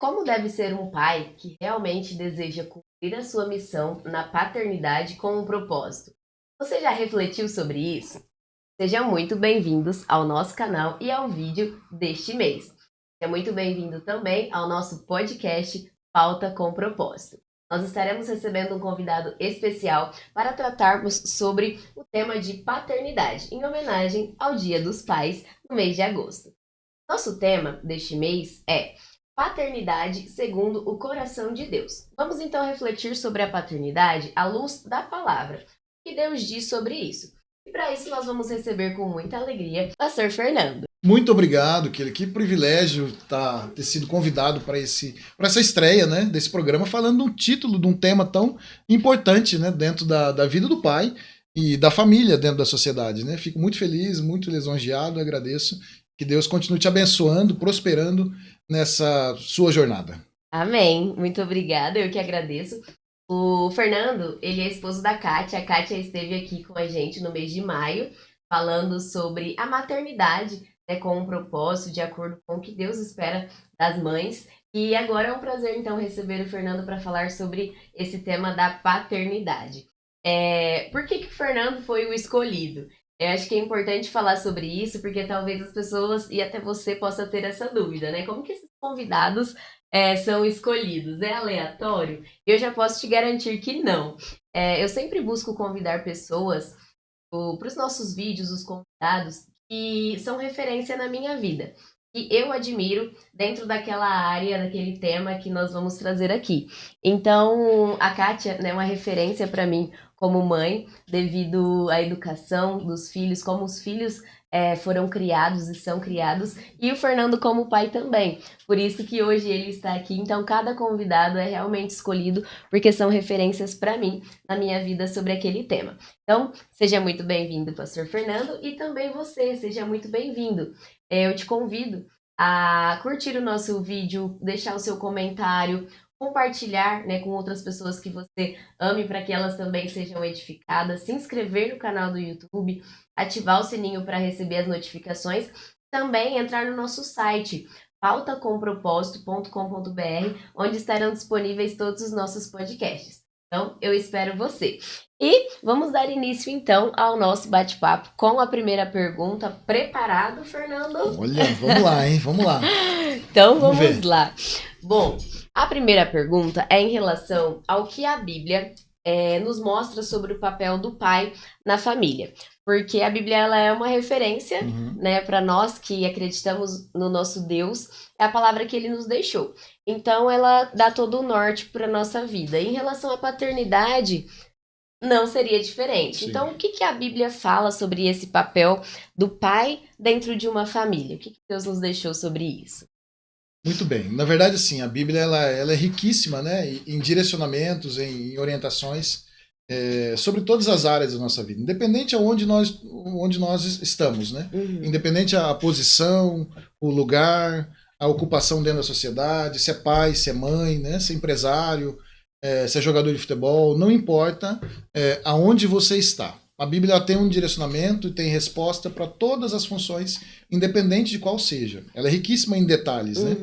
Como deve ser um pai que realmente deseja cumprir a sua missão na paternidade com um propósito? Você já refletiu sobre isso? Sejam muito bem-vindos ao nosso canal e ao vídeo deste mês. Seja muito bem-vindo também ao nosso podcast Pauta com Propósito. Nós estaremos recebendo um convidado especial para tratarmos sobre o tema de paternidade, em homenagem ao Dia dos Pais, no mês de agosto. Nosso tema deste mês é Paternidade segundo o coração de Deus. Vamos então refletir sobre a paternidade à luz da palavra. O que Deus diz sobre isso? E para isso nós vamos receber com muita alegria o pastor Fernando. Muito obrigado, Kelly. Que privilégio ter sido convidado para essa estreia, né, desse programa, falando um título de um tema tão importante, né, dentro da vida do pai e da família dentro da sociedade. Né? Fico muito feliz, muito lisonjeado, agradeço. Que Deus continue te abençoando, prosperando nessa sua jornada. Amém. Muito obrigada, eu que agradeço. O Fernando, ele é esposo da Kátia. A Kátia esteve aqui com a gente no mês de maio, falando sobre a maternidade, né, com um propósito, de acordo com o que Deus espera das mães. E agora é um prazer, então, receber o Fernando para falar sobre esse tema da paternidade. Por que o Fernando foi o escolhido? Eu acho que é importante falar sobre isso, porque talvez as pessoas, e até você, possa ter essa dúvida, né? Como que esses convidados são escolhidos? É aleatório? Eu já posso te garantir que não. Eu sempre busco convidar pessoas para os nossos vídeos, os convidados, que são referência na minha vida. E eu admiro dentro daquela área, daquele tema que nós vamos trazer aqui. Então, a Kátia é uma referência para mim como mãe, devido à educação dos filhos, como os filhos foram criados e são criados, e o Fernando como pai também. Por isso que hoje ele está aqui. Então, cada convidado é realmente escolhido porque são referências para mim na minha vida sobre aquele tema. Então, seja muito bem-vindo, pastor Fernando, e também você, seja muito bem-vindo. Eu te convido a curtir o nosso vídeo, deixar o seu comentário, compartilhar, né, com outras pessoas que você ame para que elas também sejam edificadas, se inscrever no canal do YouTube, ativar o sininho para receber as notificações, também entrar no nosso site pautacompropósito.com.br, onde estarão disponíveis todos os nossos podcasts. Então, eu espero você. E vamos dar início, então, ao nosso bate-papo com a primeira pergunta. Preparado, Fernando? Olha, vamos lá, hein? Vamos lá. Então, vamos lá. Bom, a primeira pergunta é em relação ao que a Bíblia nos mostra sobre o papel do pai na família. Porque a Bíblia ela é uma referência, né, para nós que acreditamos no nosso Deus, é a palavra que ele nos deixou. Então, ela dá todo o norte para a nossa vida. Em relação à paternidade, não seria diferente. Sim. Então, o que a Bíblia fala sobre esse papel do pai dentro de uma família? O que Deus nos deixou sobre isso? Muito bem. Na verdade, assim, a Bíblia ela é riquíssima, né, em direcionamentos, em orientações sobre todas as áreas da nossa vida, independente aonde nós estamos, né? Independente a posição, o lugar, a ocupação dentro da sociedade, se é pai, se é mãe, né, se é empresário, se é jogador de futebol, não importa aonde você está. A Bíblia tem um direcionamento e tem resposta para todas as funções, independente de qual seja. Ela é riquíssima em detalhes, né?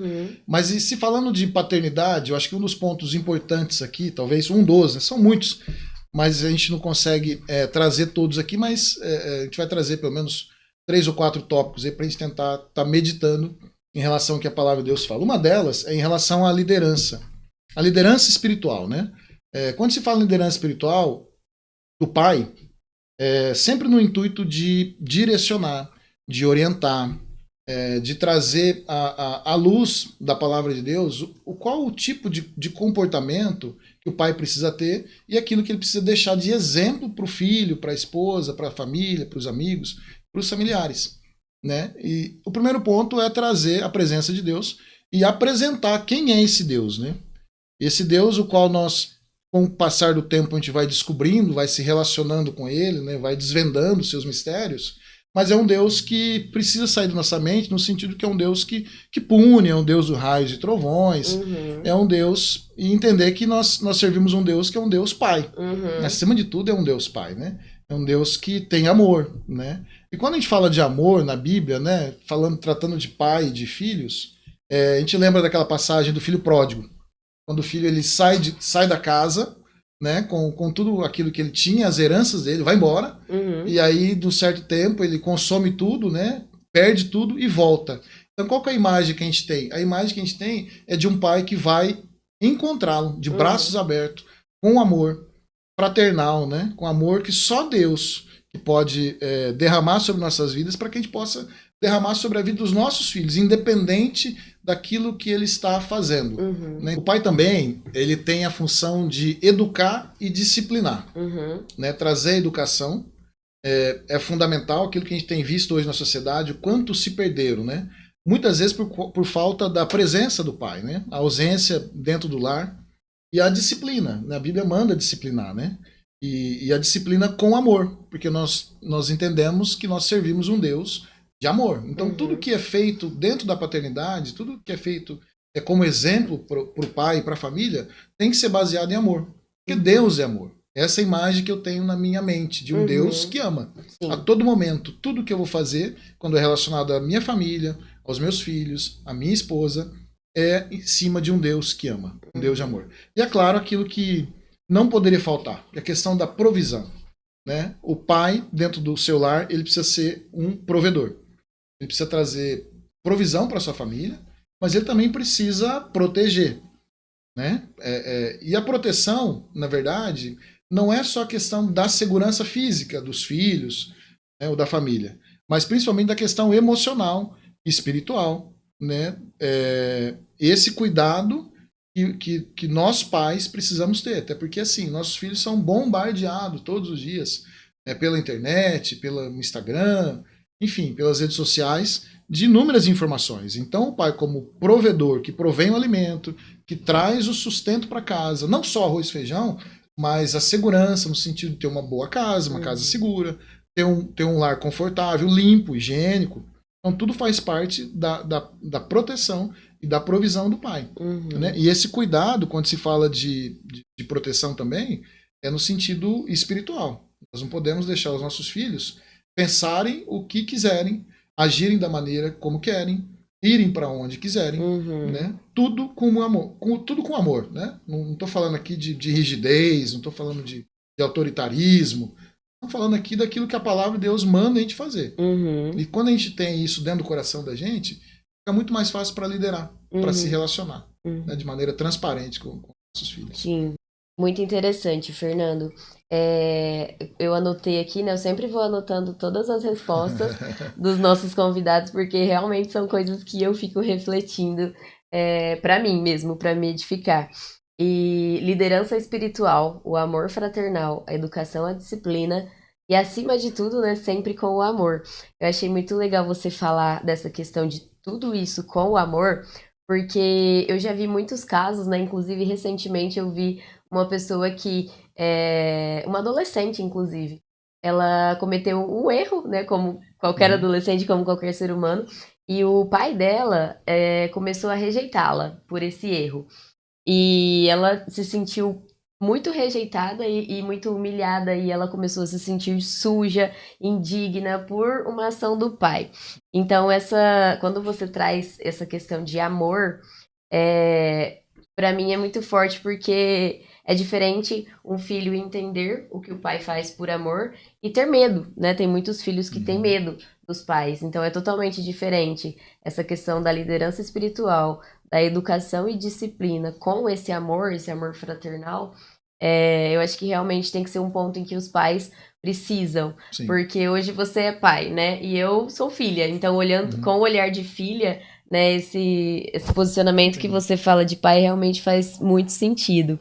Mas e se falando de paternidade, eu acho que um dos pontos importantes aqui, talvez um dos, né? São muitos, mas a gente não consegue trazer todos aqui, mas a gente vai trazer pelo menos 3 ou 4 tópicos aí para a gente tentar estar meditando em relação ao que a palavra de Deus fala. Uma delas é em relação à liderança. A liderança espiritual, né? Quando se fala em liderança espiritual, do pai, sempre no intuito de direcionar, de orientar, de trazer à luz da palavra de Deus qual o tipo de comportamento que o pai precisa ter e aquilo que ele precisa deixar de exemplo para o filho, para a esposa, para a família, para os amigos, para os familiares. Né? E o primeiro ponto é trazer a presença de Deus e apresentar quem é esse Deus. Né? Esse Deus, o qual nós, com o passar do tempo, a gente vai descobrindo, vai se relacionando com ele, né? Vai desvendando seus mistérios, mas é um Deus que precisa sair da nossa mente, no sentido que é um Deus que pune, é um Deus dos raios e trovões, é um Deus, e entender que nós servimos um Deus que é um Deus pai. Acima de tudo é um Deus pai, né? É um Deus que tem amor, né? E quando a gente fala de amor na Bíblia, né, tratando de pai e de filhos, A gente lembra daquela passagem do filho pródigo, quando o filho ele sai da casa, né, com tudo aquilo que ele tinha, as heranças dele, vai embora, e aí, de um certo tempo, ele consome tudo, né, perde tudo e volta. Então, qual que é a imagem que a gente tem? A imagem que a gente tem é de um pai que vai encontrá-lo de braços abertos, com amor fraternal, né, com amor que só Deus que pode derramar sobre nossas vidas para que a gente possa derramar sobre a vida dos nossos filhos, independente daquilo que ele está fazendo. Né? O pai também ele tem a função de educar e disciplinar, né? Trazer a educação é fundamental, aquilo que a gente tem visto hoje na sociedade, o quanto se perderam, né? Muitas vezes por falta da presença do pai, né? A ausência dentro do lar e a disciplina, né? A Bíblia manda disciplinar, né? E a disciplina com amor, porque nós entendemos que nós servimos um Deus de amor. Então, tudo que é feito dentro da paternidade, tudo que é feito como exemplo para o pai e para a família, tem que ser baseado em amor. Porque Deus é amor. Essa é a imagem que eu tenho na minha mente, de um Deus que ama. Sim. A todo momento, tudo que eu vou fazer, quando é relacionado à minha família, aos meus filhos, à minha esposa, é em cima de um Deus que ama, um Deus de amor. E é claro, aquilo que não poderia faltar, que é a questão da provisão. Né? O pai, dentro do seu lar, ele precisa ser um provedor. Ele precisa trazer provisão para sua família, mas ele também precisa proteger. Né? E a proteção, na verdade, não é só a questão da segurança física dos filhos, né, ou da família, mas principalmente da questão emocional e espiritual. Né? Esse cuidado que nós pais precisamos ter, até porque assim, nossos filhos são bombardeados todos os dias, pela internet, pelo Instagram, enfim, pelas redes sociais, de inúmeras informações. Então, o pai, como provedor, que provém o alimento, que traz o sustento para casa, não só arroz e feijão, mas a segurança, no sentido de ter uma boa casa, uma casa segura, ter um lar confortável, limpo, higiênico. Então, tudo faz parte da proteção e da provisão do pai. Né? E esse cuidado, quando se fala de proteção também, é no sentido espiritual. Nós não podemos deixar os nossos filhos pensarem o que quiserem, agirem da maneira como querem, irem para onde quiserem, né? Tudo com amor, tudo com amor, né? Não estou falando aqui de rigidez, não estou falando de autoritarismo, estou falando aqui daquilo que a palavra de Deus manda a gente fazer. E quando a gente tem isso dentro do coração da gente, fica muito mais fácil para liderar, para se relacionar, né? De maneira transparente com nossos filhos. Sim. Muito interessante, Fernando. Eu anotei aqui, né? Eu sempre vou anotando todas as respostas dos nossos convidados, porque realmente são coisas que eu fico refletindo para mim mesmo, para me edificar. E liderança espiritual, o amor fraternal, a educação, a disciplina e, acima de tudo, né, sempre com o amor. Eu achei muito legal você falar dessa questão de tudo isso com o amor, porque eu já vi muitos casos, né? Inclusive, recentemente eu vi uma pessoa que uma adolescente, inclusive, ela cometeu um erro, né? Como qualquer adolescente, como qualquer ser humano, e o pai dela começou a rejeitá-la por esse erro. E ela se sentiu muito rejeitada e muito humilhada, e ela começou a se sentir suja, indigna por uma ação do pai. Então, quando você traz essa questão de amor, para mim é muito forte, porque é diferente um filho entender o que o pai faz por amor e ter medo, né? Tem muitos filhos que têm medo dos pais, então é totalmente diferente essa questão da liderança espiritual, da educação e disciplina com esse amor fraternal. Eu acho que realmente tem que ser um ponto em que os pais precisam. Sim. Porque hoje você é pai, né? E eu sou filha, então olhando com o olhar de filha, né, esse posicionamento que você fala de pai realmente faz muito sentido.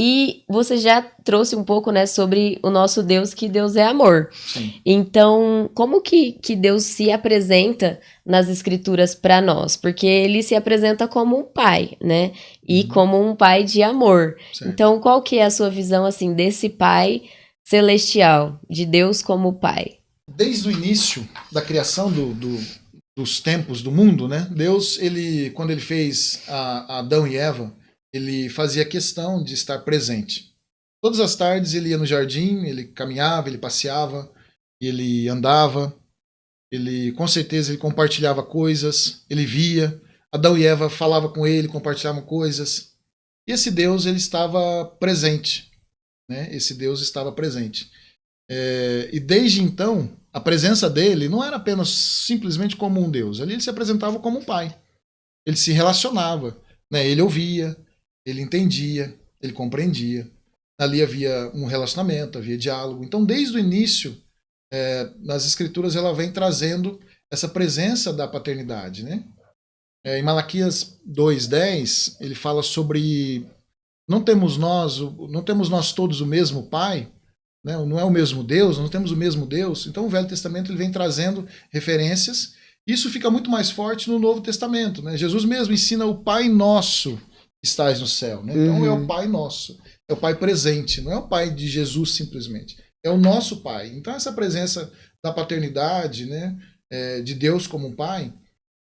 E você já trouxe um pouco, né, sobre o nosso Deus, que Deus é amor. Sim. Então, como que Deus se apresenta nas escrituras para nós? Porque ele se apresenta como um pai, né? E como um pai de amor. Certo. Então, qual que é a sua visão, assim, desse pai celestial, de Deus como pai? Desde o início da criação dos tempos do mundo, né? Deus, quando ele fez Adão e Eva, ele fazia questão de estar presente. Todas as tardes ele ia no jardim, ele caminhava, ele passeava, ele andava. Ele, com certeza, ele compartilhava coisas, ele via. Adão e Eva falavam com ele, compartilhavam coisas. E esse Deus, ele estava presente, né? Esse Deus estava presente. E desde então, a presença dele não era apenas simplesmente como um Deus. Ali ele se apresentava como um pai. Ele se relacionava, né? Ele ouvia, ele entendia, ele compreendia. Ali havia um relacionamento, havia diálogo. Então, desde o início, nas escrituras, ela vem trazendo essa presença da paternidade, né? Em Malaquias 2:10, ele fala sobre não temos nós todos o mesmo Pai, né? Não é o mesmo Deus, não temos o mesmo Deus. Então o Velho Testamento ele vem trazendo referências. Isso fica muito mais forte no Novo Testamento, né? Jesus mesmo ensina o Pai Nosso que estás no céu, né? Então é o Pai Nosso, é o Pai presente, não é o Pai de Jesus simplesmente, é o nosso Pai. Então essa presença da paternidade, né? De Deus como um Pai,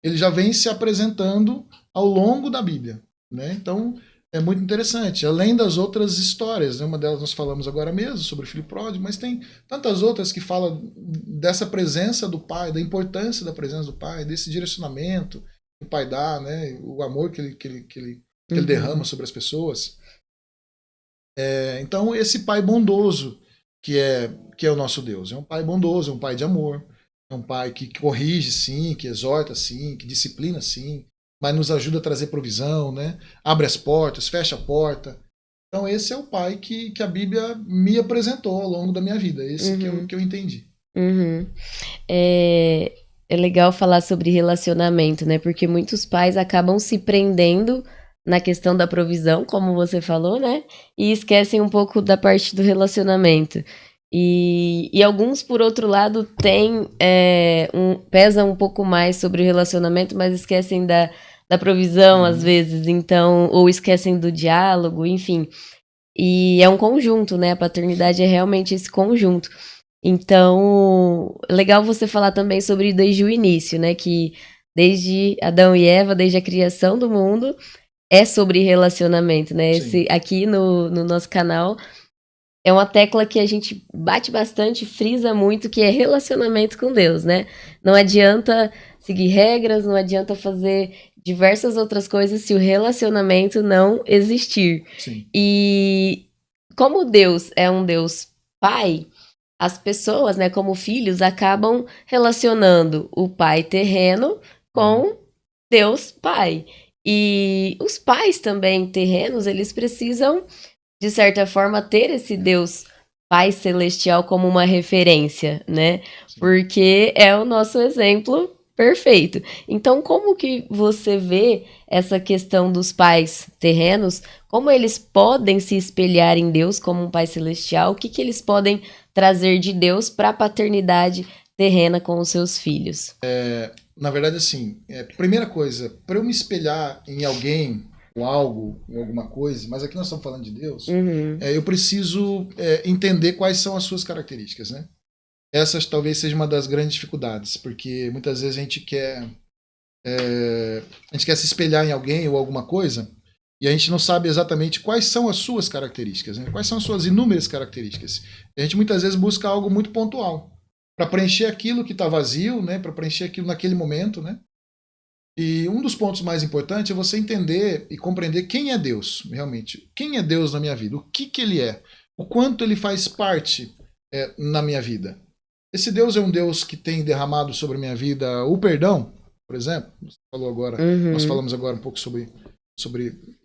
ele já vem se apresentando ao longo da Bíblia, né? Então é muito interessante, além das outras histórias, né? Uma delas nós falamos agora mesmo sobre o filho pródigo, mas tem tantas outras que falam dessa presença do pai, da importância da presença do pai, desse direcionamento que o pai dá, né? O amor que ele derrama sobre as pessoas. Então esse pai bondoso que é o nosso Deus, é um pai bondoso, é um pai de amor, é um pai que corrige sim, que exorta sim, que disciplina sim, mas nos ajuda a trazer provisão, né? Abre as portas, fecha a porta. Então esse é o pai que a Bíblia me apresentou ao longo da minha vida, esse que eu entendi. É legal falar sobre relacionamento, né? Porque muitos pais acabam se prendendo na questão da provisão, como você falou, né? E esquecem um pouco da parte do relacionamento. E alguns, por outro lado, pesam um pouco mais sobre o relacionamento, mas esquecem da provisão, às vezes, então, ou esquecem do diálogo, enfim. E é um conjunto, né? A paternidade é realmente esse conjunto. Então, é legal você falar também sobre desde o início, né? Que desde Adão e Eva, desde a criação do mundo, é sobre relacionamento, né? Aqui no nosso canal é uma tecla que a gente bate bastante, frisa muito, que é relacionamento com Deus, né? Não adianta seguir regras, não adianta fazer diversas outras coisas se o relacionamento não existir. Sim. E como Deus é um Deus Pai, as pessoas, né, como filhos, acabam relacionando o Pai terreno com Deus Pai. E os pais também terrenos, eles precisam, de certa forma, ter esse Deus Pai Celestial como uma referência, né? Sim. Porque é o nosso exemplo perfeito. Então, como que você vê essa questão dos pais terrenos? Como eles podem se espelhar em Deus como um Pai Celestial? O que eles podem trazer de Deus para a paternidade terrena com os seus filhos? Na verdade, assim, primeira coisa, para eu me espelhar em alguém, ou algo, em alguma coisa, mas aqui nós estamos falando de Deus, eu preciso entender quais são as suas características, né? Essas talvez seja uma das grandes dificuldades, porque muitas vezes a gente quer se espelhar em alguém ou alguma coisa e a gente não sabe exatamente quais são as suas características, né? Quais são as suas inúmeras características. A gente muitas vezes busca algo muito pontual para preencher aquilo que está vazio, né? Para preencher aquilo naquele momento, né? E um dos pontos mais importantes é você entender e compreender quem é Deus, realmente. Quem é Deus na minha vida? O que ele é? O quanto ele faz parte na minha vida? Esse Deus é um Deus que tem derramado sobre a minha vida o perdão, por exemplo. Nós falamos agora um pouco sobre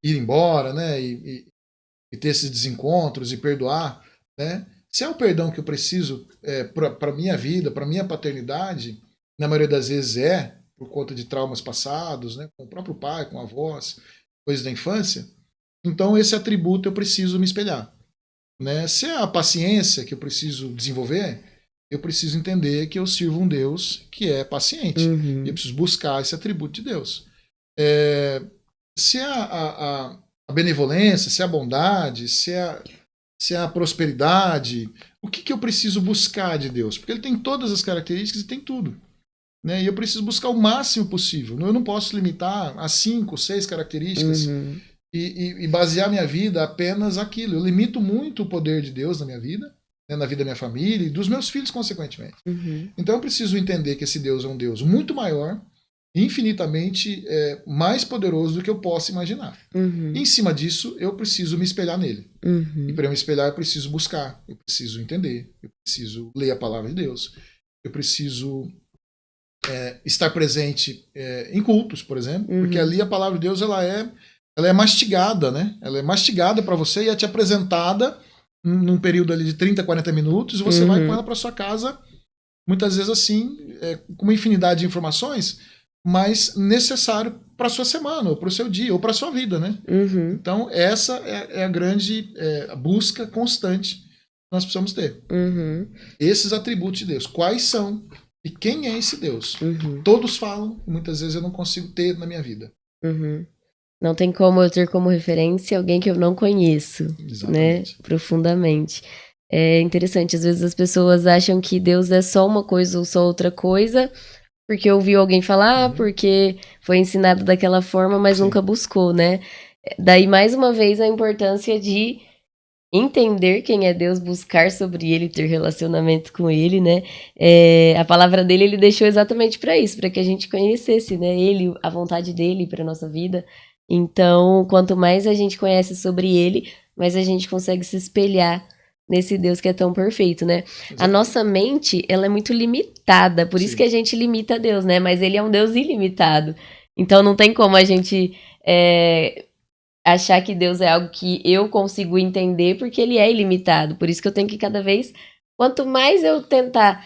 ir embora, né? E ter esses desencontros e perdoar, né? Se é o perdão que eu preciso para a minha vida, para a minha paternidade, na maioria das vezes por conta de traumas passados, né? Com o próprio pai, com avós, coisas da infância, então esse atributo eu preciso me espelhar. Né? Se é a paciência que eu preciso desenvolver, eu preciso entender que eu sirvo um Deus que é paciente. E eu preciso buscar esse atributo de Deus. Se é a benevolência, se é a bondade, se é a prosperidade, o que eu preciso buscar de Deus? Porque ele tem todas as características e tem tudo. Né? E eu preciso buscar o máximo possível. Eu não posso limitar a 5, 6 características e basear minha vida apenas aquilo. Eu limito muito o poder de Deus na minha vida, né, na vida da minha família e dos meus filhos, consequentemente. Uhum. Então eu preciso entender que esse Deus é um Deus muito maior, infinitamente mais poderoso do que eu possa imaginar. Uhum. E em cima disso, eu preciso me espelhar nele. Uhum. E para eu me espelhar, eu preciso buscar, eu preciso entender, eu preciso ler a palavra de Deus, eu preciso estar presente em cultos, por exemplo, porque ali a palavra de Deus ela é mastigada, né? Ela é mastigada para você e é te apresentada num período ali de 30, 40 minutos e você vai com ela para sua casa, muitas vezes assim, com uma infinidade de informações, mas necessário para sua semana, ou para o seu dia, ou para sua vida, né? Uhum. Então essa é a grande busca constante que nós precisamos ter. Uhum. Esses atributos de Deus, quais são e quem é esse Deus? Uhum. Todos falam, e muitas vezes eu não consigo ter na minha vida. Uhum. Não tem como eu ter como referência alguém que eu não conheço, Exatamente. né, profundamente. É interessante, às vezes as pessoas acham que Deus é só uma coisa ou só outra coisa, porque ouviu alguém falar, porque foi ensinado daquela forma, mas nunca buscou, né? Daí, mais uma vez, a importância de entender quem é Deus, buscar sobre ele, ter relacionamento com ele, né? A palavra dele ele deixou exatamente para isso, para que a gente conhecesse, né? Ele, a vontade dele para nossa vida. Então, quanto mais a gente conhece sobre ele, mais a gente consegue se espelhar nesse Deus que é tão perfeito, né? Exatamente. A nossa mente, ela é muito limitada, por isso Sim. que a gente limita Deus, né? Mas ele é um Deus ilimitado. Então, não tem como a gente achar que Deus é algo que eu consigo entender, porque ele é ilimitado. Por isso que eu tenho que cada vez, quanto mais eu tentar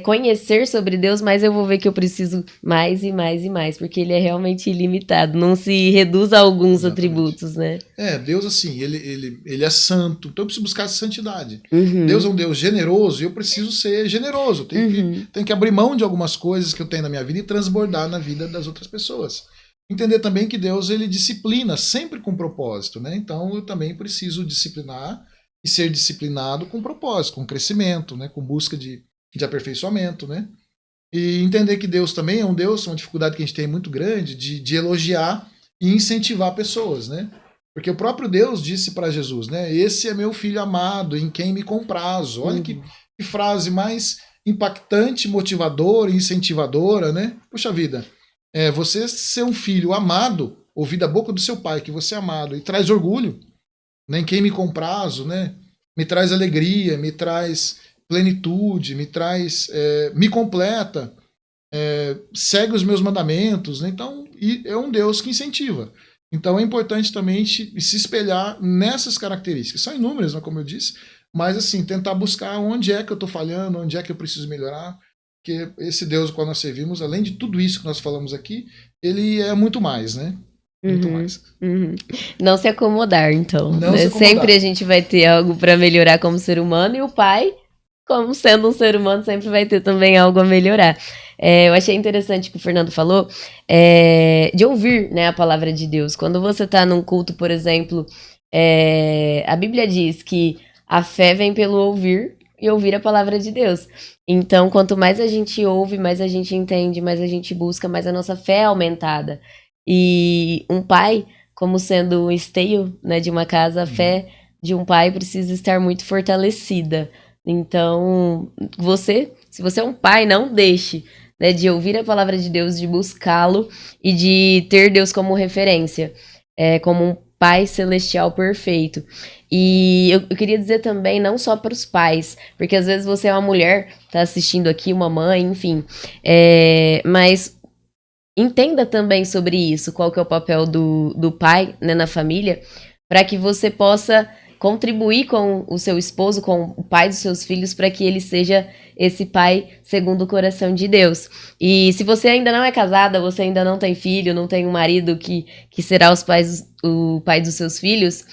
conhecer sobre Deus, mais eu vou ver que eu preciso mais e mais e mais, porque ele é realmente ilimitado, não se reduz a alguns atributos, né? Deus assim, ele é santo, então eu preciso buscar essa santidade. Uhum. Deus é um Deus generoso e eu preciso ser generoso, tenho que abrir mão de algumas coisas que eu tenho na minha vida e transbordar na vida das outras pessoas. Entender também que Deus ele disciplina sempre com propósito, né? Então eu também preciso disciplinar e ser disciplinado com propósito, com crescimento, né? Com busca de aperfeiçoamento, né? E entender que Deus também é um Deus, uma dificuldade que a gente tem muito grande de elogiar e incentivar pessoas, né? Porque o próprio Deus disse para Jesus, né? Esse é meu filho amado, em quem me comprazo. Olha que frase mais impactante, motivadora, incentivadora, né? Puxa vida. Você ser um filho amado, ouvir da boca do seu pai que você é amado, e traz orgulho, né, em quem me comprazo, né, me traz alegria, me traz plenitude, me completa, segue os meus mandamentos, né, então é um Deus que incentiva. Então é importante também se espelhar nessas características. São inúmeras, né, como eu disse, mas assim, tentar buscar onde é que eu estou falhando, onde é que eu preciso melhorar, porque esse Deus qual nós servimos, além de tudo isso que nós falamos aqui, ele é muito mais, né? Muito mais. Não se acomodar, então. Não Né? se acomodar. Sempre a gente vai ter algo para melhorar como ser humano, e o pai, como sendo um ser humano, sempre vai ter também algo a melhorar. Eu achei interessante o que o Fernando falou, de ouvir, né, a palavra de Deus. Quando você está num culto, por exemplo, a Bíblia diz que a fé vem pelo ouvir e ouvir a palavra de Deus. Então, quanto mais a gente ouve, mais a gente entende, mais a gente busca, mais a nossa fé é aumentada. E um pai, como sendo um esteio, né, de uma casa, a fé de um pai precisa estar muito fortalecida. Então, se você é um pai, não deixe, né, de ouvir a palavra de Deus, de buscá-lo e de ter Deus como referência, como um pai celestial perfeito. E eu queria dizer também, não só para os pais, porque às vezes você é uma mulher, tá assistindo aqui, uma mãe, enfim, mas entenda também sobre isso, qual que é o papel do pai, né, na família, para que você possa contribuir com o seu esposo, com o pai dos seus filhos, para que ele seja esse pai segundo o coração de Deus. E se você ainda não é casada, você ainda não tem filho, não tem um marido que será o pai dos seus filhos,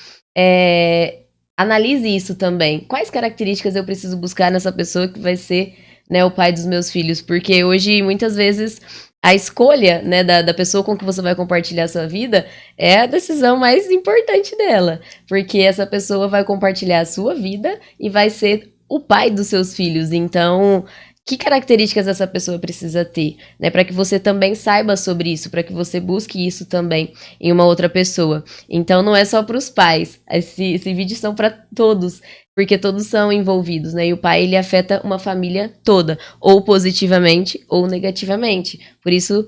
analise isso também. Quais características eu preciso buscar nessa pessoa que vai ser, né, o pai dos meus filhos? Porque hoje, muitas vezes, a escolha, né, da pessoa com que você vai compartilhar a sua vida é a decisão mais importante dela. Porque essa pessoa vai compartilhar a sua vida e vai ser o pai dos seus filhos. Então, que características essa pessoa precisa ter, né? Para que você também saiba sobre isso, para que você busque isso também em uma outra pessoa. Então não é só para os pais, esse vídeo são para todos, porque todos são envolvidos, né? E o pai, ele afeta uma família toda, ou positivamente ou negativamente. Por isso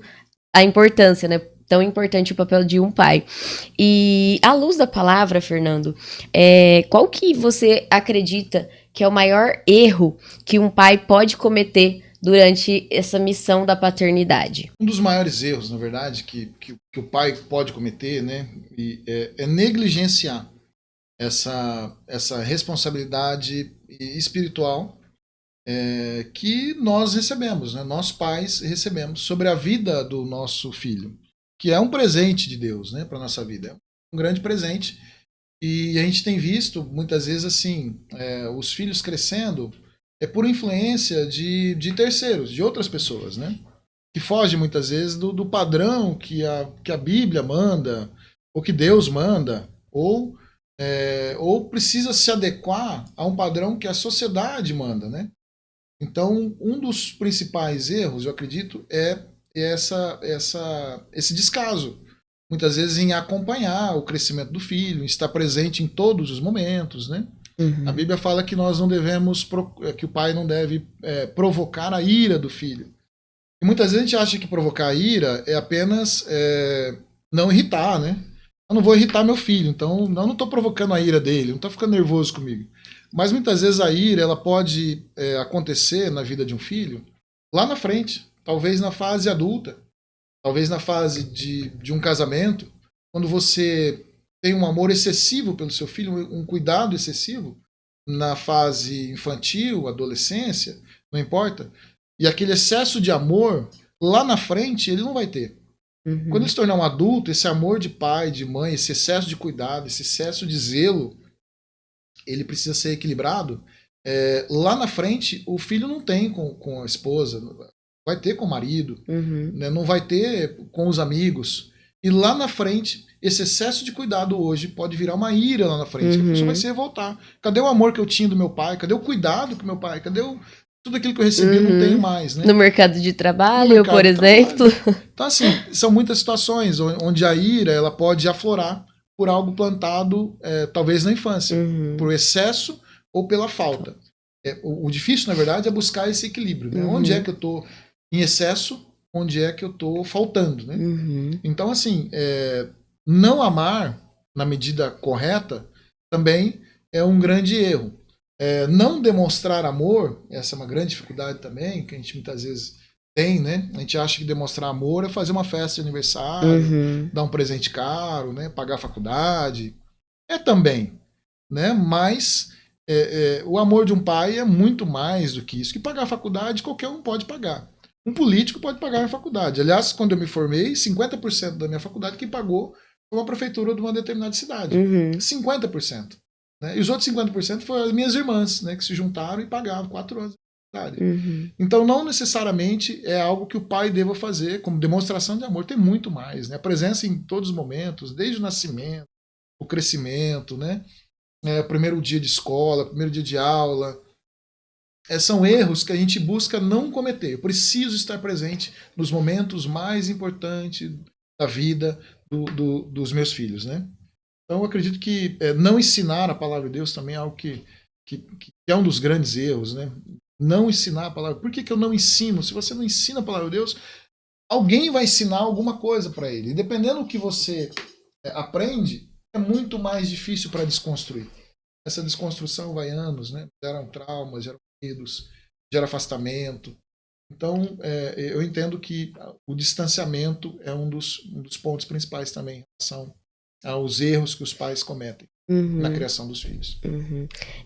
a importância, né? Tão importante o papel de um pai. E à luz da palavra, Fernando, qual que você acredita que é o maior erro que um pai pode cometer durante essa missão da paternidade? Um dos maiores erros, na verdade, que o pai pode cometer, né, é negligenciar essa responsabilidade espiritual que nós recebemos, né, nós pais recebemos sobre a vida do nosso filho, que é um presente de Deus, né, para nossa vida, é um grande presente. E a gente tem visto muitas vezes assim, os filhos crescendo por influência de terceiros, de outras pessoas, né? Que foge muitas vezes do padrão que a Bíblia manda, ou que Deus manda, ou precisa se adequar a um padrão que a sociedade manda, né? Então, um dos principais erros, eu acredito, é esse descaso. Muitas vezes em acompanhar o crescimento do filho, em estar presente em todos os momentos, né? A Bíblia fala que nós não devemos, que o pai não deve provocar a ira do filho. E muitas vezes a gente acha que provocar a ira é apenas não irritar, né? Eu não vou irritar meu filho, então eu não estou provocando a ira dele, não está ficando nervoso comigo. Mas muitas vezes a ira ela pode acontecer na vida de um filho lá na frente, talvez na fase adulta, talvez na fase de um casamento, quando você tem um amor excessivo pelo seu filho, um cuidado excessivo, na fase infantil, adolescência, não importa, e aquele excesso de amor, lá na frente, ele não vai ter. Quando ele se tornar um adulto, esse amor de pai, de mãe, esse excesso de cuidado, esse excesso de zelo, ele precisa ser equilibrado. Lá na frente, o filho não tem com a esposa, vai ter com o marido, né? Não vai ter com os amigos. E lá na frente, esse excesso de cuidado hoje pode virar uma ira lá na frente, que a pessoa vai se revoltar. Cadê o amor que eu tinha do meu pai? Cadê o cuidado com meu pai? Cadê tudo aquilo que eu recebi? Eu não tenho mais, né? No mercado de trabalho, por exemplo. Então, assim, são muitas situações onde a ira ela pode aflorar por algo plantado, talvez na infância, por excesso ou pela falta. O difícil, na verdade, é buscar esse equilíbrio. Né? Onde é que eu estou em excesso, onde é que eu estou faltando. Né? Então, assim, não amar na medida correta também é um grande erro. Não demonstrar amor, essa é uma grande dificuldade também, que a gente muitas vezes tem, né? A gente acha que demonstrar amor é fazer uma festa de aniversário, dar um presente caro, né? Pagar a faculdade. Também, né? Mas o amor de um pai é muito mais do que isso. Que pagar a faculdade, qualquer um pode pagar. Um político pode pagar a minha faculdade. Aliás, quando eu me formei, 50% da minha faculdade quem pagou foi uma prefeitura de uma determinada cidade. 50%. Né? E os outros 50% foram as minhas irmãs, né, que se juntaram e pagavam 4 anos de faculdade. Então, não necessariamente é algo que o pai deva fazer como demonstração de amor. Tem muito mais. Né? A presença em todos os momentos, desde o nascimento, o crescimento, né? O primeiro dia de escola, primeiro dia de aula. São erros que a gente busca não cometer. Eu preciso estar presente nos momentos mais importantes da vida dos meus filhos, né? Então eu acredito que não ensinar a palavra de Deus também é algo que é um dos grandes erros, né? Não ensinar a palavra. Por que eu não ensino? Se você não ensina a palavra de Deus, alguém vai ensinar alguma coisa para ele. E dependendo do que você aprende, é muito mais difícil para desconstruir. Essa desconstrução vai anos, né? Geram traumas, geram medos, gera afastamento. Então, eu entendo que o distanciamento é um dos pontos principais também em relação aos erros que os pais cometem na criação dos filhos.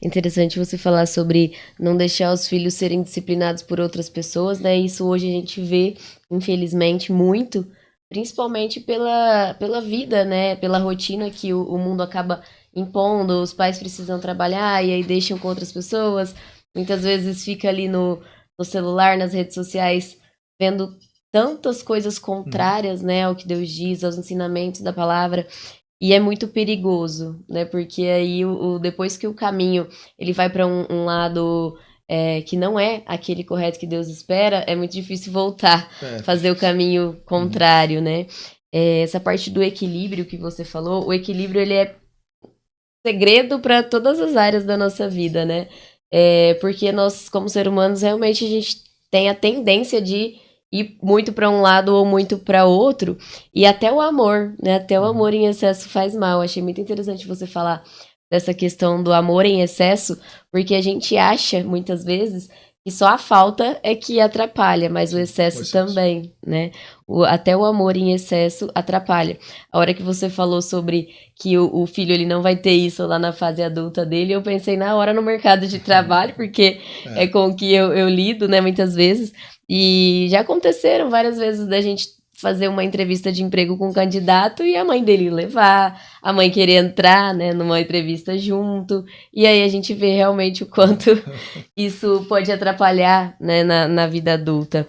Interessante você falar sobre não deixar os filhos serem disciplinados por outras pessoas, né? Isso hoje a gente vê, infelizmente, muito, principalmente pela vida, né? Pela rotina que o mundo acaba impondo, os pais precisam trabalhar e aí deixam com outras pessoas. Muitas vezes fica ali no celular, nas redes sociais, vendo tantas coisas contrárias, né, ao que Deus diz, aos ensinamentos da palavra. E é muito perigoso, né? Porque aí depois que o caminho ele vai para um lado que não é aquele correto que Deus espera, é muito difícil voltar, fazer o caminho contrário, né? Essa parte do equilíbrio que você falou, o equilíbrio ele é segredo para todas as áreas da nossa vida, né? Porque nós, como seres humanos, realmente a gente tem a tendência de ir muito para um lado ou muito para outro, e até o amor, né? Até o amor em excesso faz mal. Achei muito interessante você falar dessa questão do amor em excesso, porque a gente acha, muitas vezes, que só a falta é que atrapalha, mas o excesso também, né? Até o amor em excesso atrapalha. A hora que você falou sobre que o filho ele não vai ter isso lá na fase adulta dele, eu pensei na hora no mercado de trabalho, porque é com o que eu lido, né, muitas vezes. E já aconteceram várias vezes da gente fazer uma entrevista de emprego com um candidato e a mãe dele levar, a mãe querer entrar, né, numa entrevista junto, e aí a gente vê realmente o quanto isso pode atrapalhar, né, na vida adulta.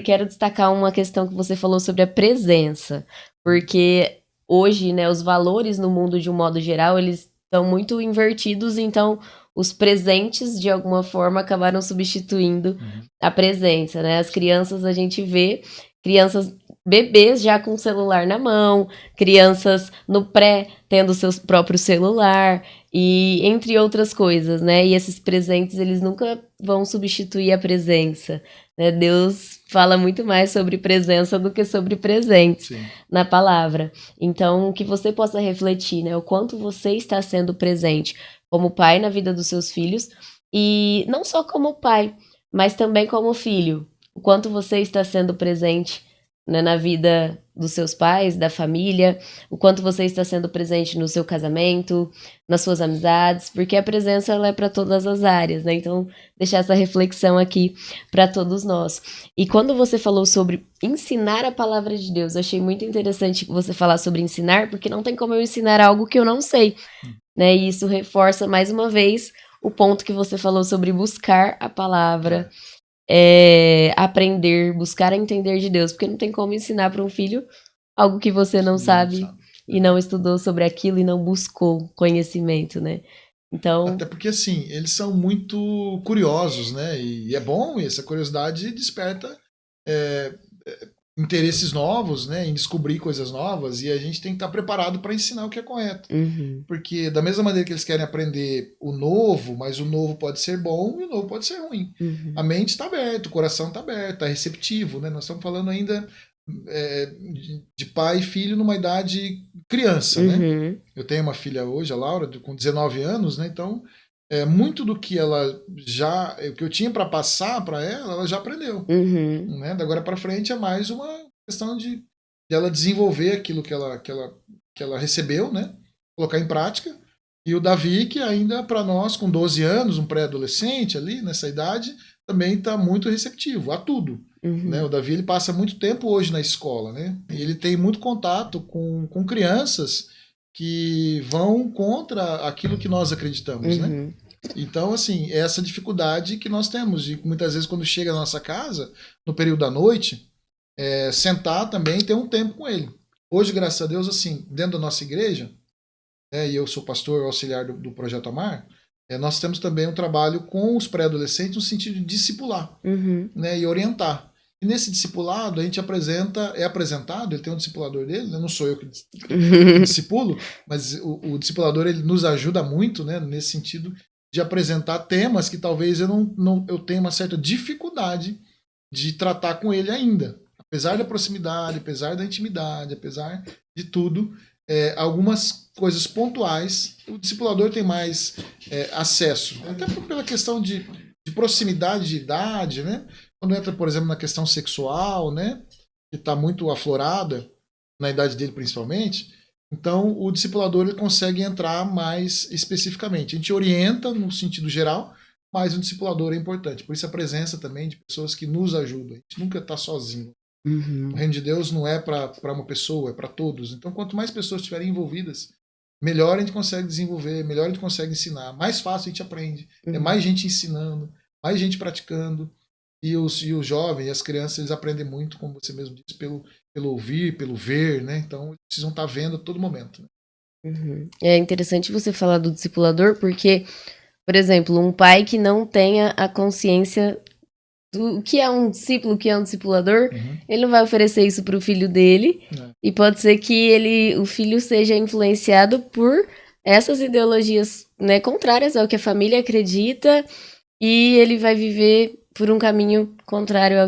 Quero destacar uma questão que você falou sobre a presença, porque hoje, né, os valores no mundo de um modo geral, eles estão muito invertidos, então os presentes, de alguma forma, acabaram substituindo a presença, né? As crianças, a gente vê crianças, bebês já com o celular na mão, crianças no pré tendo seu próprio celular, e entre outras coisas, né? E esses presentes, eles nunca vão substituir a presença, né? Deus fala muito mais sobre presença do que sobre presentes na palavra. Então, que você possa refletir, né? O quanto você está sendo presente como pai na vida dos seus filhos, e não só como pai, mas também como filho. O quanto você está sendo presente, né, na vida dos seus pais, da família, o quanto você está sendo presente no seu casamento, nas suas amizades, porque a presença ela é para todas as áreas, né? Então, deixar essa reflexão aqui para todos nós. E quando você falou sobre ensinar a palavra de Deus, eu achei muito interessante você falar sobre ensinar, porque não tem como eu ensinar algo que eu não sei, né? E isso reforça mais uma vez o ponto que você falou sobre buscar a palavra, aprender, buscar a entender de Deus, porque não tem como ensinar para um filho algo que você não sabe e não estudou sobre aquilo e não buscou conhecimento, né? Então... Até porque, assim, eles são muito curiosos, né? E é bom, e essa curiosidade desperta interesses novos, né? Em descobrir coisas novas, e a gente tem que estar preparado para ensinar o que é correto. Porque da mesma maneira que eles querem aprender o novo, mas o novo pode ser bom e o novo pode ser ruim. A mente está aberta, o coração está aberto, está receptivo, né? Nós estamos falando ainda de pai e filho numa idade criança, né? Eu tenho uma filha hoje, a Laura, com 19 anos, né? Então, muito do que o que eu tinha para passar para ela já aprendeu. Né? Da agora para frente é mais uma questão de ela desenvolver aquilo que ela recebeu, né? Colocar em prática. E o Davi, que ainda para nós, com 12 anos, um pré-adolescente ali, nessa idade, também está muito receptivo a tudo. Né? O Davi ele passa muito tempo hoje na escola, né? E ele tem muito contato com crianças que vão contra aquilo que nós acreditamos, né? Então, assim, é essa dificuldade que nós temos. E muitas vezes, quando chega na nossa casa, no período da noite, sentar também e ter um tempo com ele. Hoje, graças a Deus, assim, dentro da nossa igreja, e eu sou pastor auxiliar do Projeto Amar, nós temos também um trabalho com os pré-adolescentes no sentido de discipular, né, e orientar. E nesse discipulado, a gente é apresentado, ele tem um discipulador dele, né, não sou eu que discipulo, mas o discipulador ele nos ajuda muito, né, nesse sentido de apresentar temas que talvez eu tenha uma certa dificuldade de tratar com ele ainda. Apesar da proximidade, apesar da intimidade, apesar de tudo, algumas coisas pontuais, o discipulador tem mais acesso. Até pela questão de proximidade de idade, né? Quando entra, por exemplo, na questão sexual, né? Que está muito aflorada, na idade dele principalmente. Então, o discipulador ele consegue entrar mais especificamente. A gente orienta no sentido geral, mas o discipulador é importante. Por isso a presença também de pessoas que nos ajudam. A gente nunca está sozinho. O reino de Deus não é para uma pessoa, é para todos. Então, quanto mais pessoas estiverem envolvidas, melhor a gente consegue desenvolver, melhor a gente consegue ensinar. Mais fácil a gente aprende. É mais gente ensinando, mais gente praticando. E os jovens e as crianças, eles aprendem muito, como você mesmo disse, pelo ouvir, pelo ver, né? Então, precisam estar vendo a todo momento. Né? É interessante você falar do discipulador, porque Por exemplo, um pai que não tenha a consciência do que é um discípulo, o que é um discipulador, ele não vai oferecer isso para o filho dele. E pode ser que o filho seja influenciado por essas ideologias, né, contrárias ao que a família acredita, e ele vai viver por um caminho contrário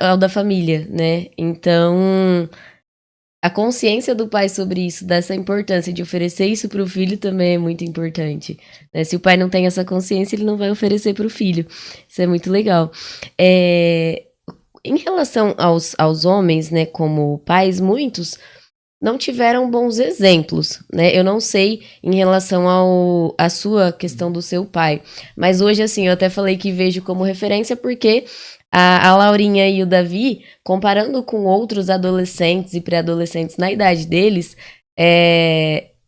ao da família, né? Então, a consciência do pai sobre isso, dessa importância de oferecer isso para o filho também é muito importante, né? Se o pai não tem essa consciência, ele não vai oferecer para o filho. Isso é muito legal. Em relação aos homens, né, como pais, muitos não tiveram bons exemplos, né? Eu não sei em relação à sua questão do seu pai, mas hoje, assim, eu até falei que vejo como referência porque a Laurinha e o Davi, comparando com outros adolescentes e pré-adolescentes na idade deles,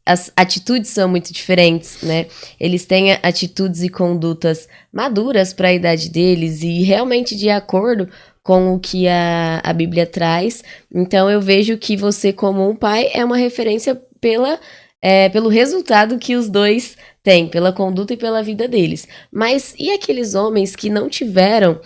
as atitudes são muito diferentes, né? Eles têm atitudes e condutas maduras para a idade deles e realmente de acordo com o que a Bíblia traz. Então eu vejo que você, como um pai, é uma referência pelo resultado que os dois têm, pela conduta e pela vida deles. Mas e aqueles homens que não tiveram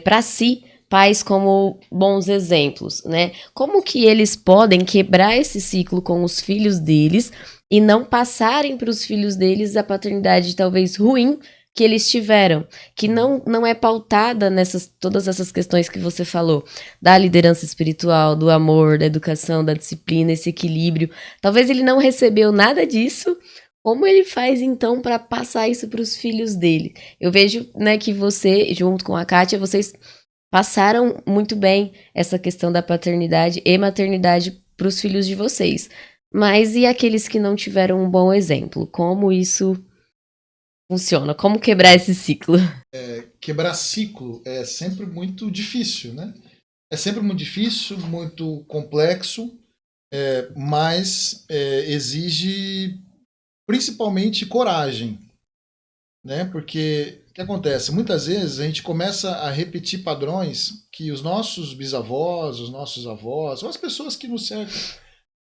para si pais como bons exemplos, né? Como que eles podem quebrar esse ciclo com os filhos deles e não passarem para os filhos deles a paternidade talvez ruim que eles tiveram, que não é pautada todas essas questões que você falou, da liderança espiritual, do amor, da educação, da disciplina, esse equilíbrio. Talvez ele não recebeu nada disso. Como ele faz, então, para passar isso para os filhos dele? Eu vejo, né, que você, junto com a Kátia, vocês passaram muito bem essa questão da paternidade e maternidade para os filhos de vocês. Mas e aqueles que não tiveram um bom exemplo? Como isso funciona? Como quebrar esse ciclo? Quebrar ciclo é sempre muito difícil, né? É sempre muito difícil, muito complexo, mas exige principalmente coragem, né? Porque o que acontece? Muitas vezes a gente começa a repetir padrões que os nossos bisavós, os nossos avós, ou as pessoas que nos cercam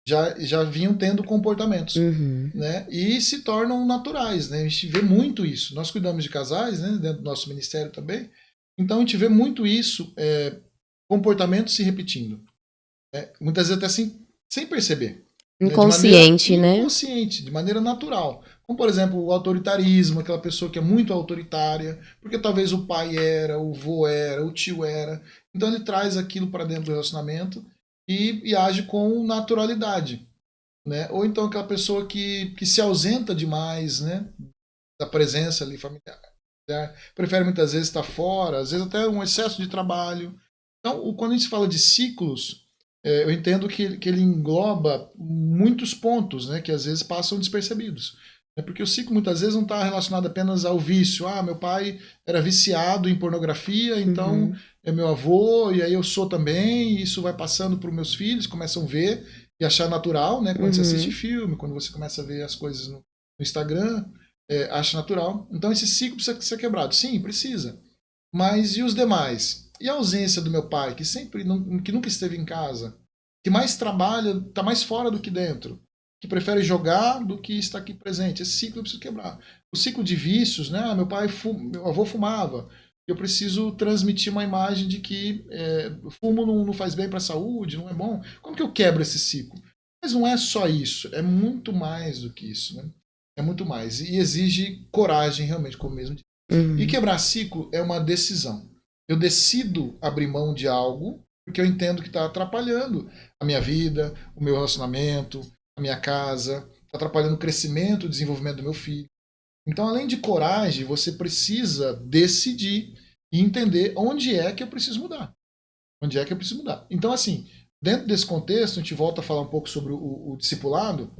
já vinham tendo comportamentos, né? E se tornam naturais, né? A gente vê muito isso. Nós cuidamos de casais, né? Dentro do nosso ministério também. Então a gente vê muito isso, comportamentos se repetindo, né? Muitas vezes até sem perceber. Inconsciente, De maneira né? inconsciente, de maneira natural. Como, por exemplo, o autoritarismo, aquela pessoa que é muito autoritária, porque talvez o pai era, o vô era, o tio era. Então ele traz aquilo para dentro do relacionamento e age com naturalidade, né? Ou então aquela pessoa que se ausenta demais, né, da presença ali familiar, né? Prefere muitas vezes estar fora, às vezes até um excesso de trabalho. Então, quando a gente fala de ciclos, eu entendo que ele engloba muitos pontos, né, que às vezes passam despercebidos. É porque o ciclo muitas vezes não está relacionado apenas ao vício. Ah, meu pai era viciado em pornografia, então é meu avô, e aí eu sou também, e isso vai passando para os meus filhos, começam a ver e achar natural, né? Quando você assiste filme, quando você começa a ver as coisas no Instagram, acha natural. Então esse ciclo precisa ser quebrado. Sim, precisa. Mas e os demais? E a ausência do meu pai, que nunca esteve em casa, que mais trabalha, está mais fora do que dentro, que prefere jogar do que estar aqui presente? Esse ciclo eu preciso quebrar. O ciclo de vícios, né? Ah, meu avô fumava. Eu preciso transmitir uma imagem de que fumo não faz bem para a saúde, não é bom. Como que eu quebro esse ciclo? Mas não é só isso, é muito mais do que isso, né? É muito mais. E exige coragem, realmente, como mesmo. E quebrar ciclo é uma decisão. Eu decido abrir mão de algo porque eu entendo que está atrapalhando a minha vida, o meu relacionamento, a minha casa, está atrapalhando o crescimento, o desenvolvimento do meu filho. Então, além de coragem, você precisa decidir e entender onde é que eu preciso mudar. Onde é que eu preciso mudar. Então, assim, dentro desse contexto, a gente volta a falar um pouco sobre o discipulado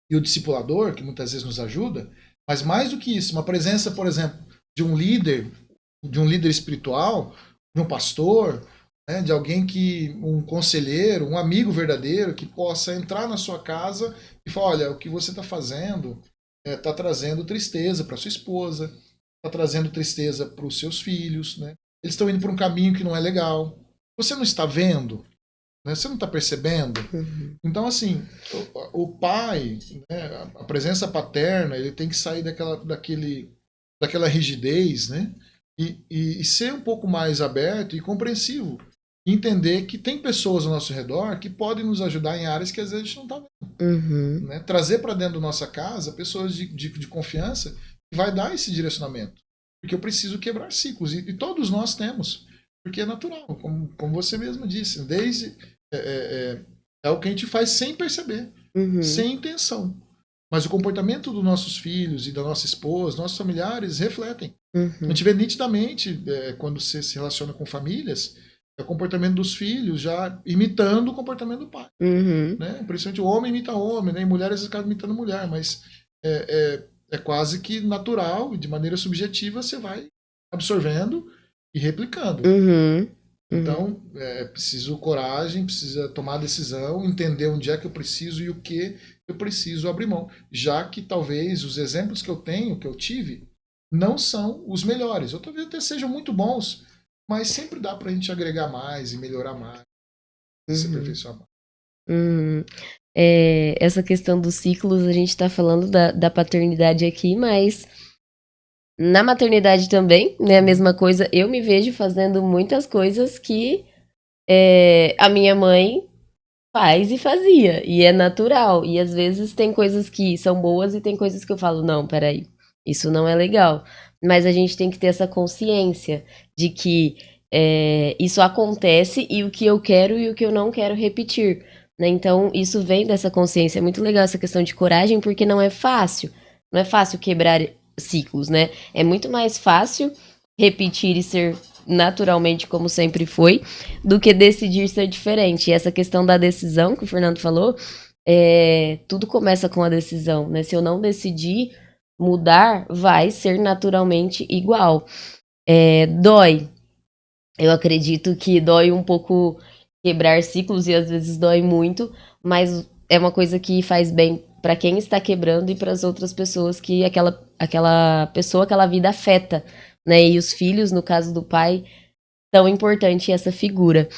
e o discipulador, que muitas vezes nos ajuda, mas mais do que isso, uma presença, por exemplo, de um líder espiritual, de um pastor, né, de alguém um conselheiro, um amigo verdadeiro que possa entrar na sua casa e falar, olha, o que você está fazendo está trazendo tristeza para sua esposa, está trazendo tristeza para os seus filhos, né? Eles estão indo por um caminho que não é legal. Você não está vendo? Né? Você não está percebendo? Uhum. Então, assim, o pai, né, a presença paterna, ele tem que sair daquela rigidez, né? E ser um pouco mais aberto e compreensivo. Entender que tem pessoas ao nosso redor que podem nos ajudar em áreas que às vezes a gente não está vendo. Uhum. Né? Trazer para dentro da nossa casa pessoas de confiança que vai dar esse direcionamento. Porque eu preciso quebrar ciclos. E todos nós temos. Porque é natural, como você mesmo disse. Desde é o que a gente faz sem perceber, Uhum. sem intenção. Mas o comportamento dos nossos filhos e da nossa esposa, nossos familiares, refletem. Uhum. A gente vê nitidamente, quando você se relaciona com famílias, o comportamento dos filhos já imitando o comportamento do pai. Uhum. Né? Principalmente o homem imita homem, né? E mulher às vezes acaba imitando mulher, mas é quase que natural e de maneira subjetiva você vai absorvendo e replicando. Uhum. Então, é preciso coragem, precisa tomar decisão, entender onde é que eu preciso e o que eu preciso abrir mão. Já que talvez os exemplos que eu tenho, que eu tive, não são os melhores. Ou talvez até sejam muito bons, mas sempre dá para a gente agregar mais e melhorar mais, e se aperfeiçoar mais. Uhum. Essa questão dos ciclos, a gente está falando da paternidade aqui, mas na maternidade também, né? A mesma coisa, eu me vejo fazendo muitas coisas que a minha mãe faz e fazia, e é natural. E às vezes tem coisas que são boas e tem coisas que eu falo, não, peraí, isso não é legal. Mas a gente tem que ter essa consciência de que isso acontece e o que eu quero e o que eu não quero repetir. Né? Então, isso vem dessa consciência. É muito legal essa questão de coragem, porque não é fácil. Não é fácil quebrar ciclos, né? É muito mais fácil repetir e ser naturalmente como sempre foi, do que decidir ser diferente. E essa questão da decisão que o Fernando falou, tudo começa com a decisão, né? Se eu não decidir mudar, vai ser naturalmente igual. Dói. Eu acredito que dói um pouco quebrar ciclos e às vezes dói muito, mas é uma coisa que faz bem para quem está quebrando e para as outras pessoas que aquela pessoa, aquela vida afeta, né? E os filhos, no caso do pai, tão importante essa figura.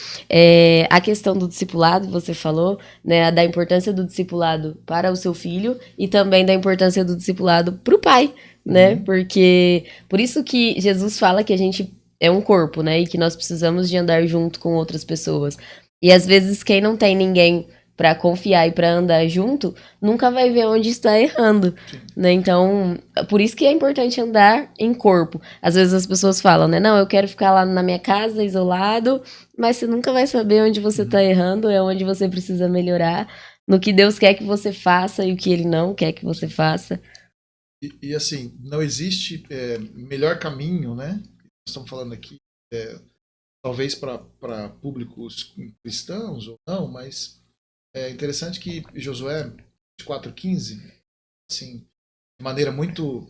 A questão do discipulado, você falou, né, da importância do discipulado para o seu filho e também da importância do discipulado para o pai, né? Porque por isso que Jesus fala que a gente é um corpo, né? E que nós precisamos de andar junto com outras pessoas. E às vezes quem não tem ninguém para confiar e para andar junto, nunca vai ver onde está errando, né? Então, por isso que é importante andar em corpo. Às vezes as pessoas falam, né? Não, eu quero ficar lá na minha casa, isolado, mas você nunca vai saber onde você está errando, é onde você precisa melhorar, no que Deus quer que você faça e o que Ele não quer que você faça. E assim, não existe melhor caminho, né? Estamos falando aqui, talvez para públicos cristãos ou não, mas é interessante que Josué 24:15, assim, de maneira muito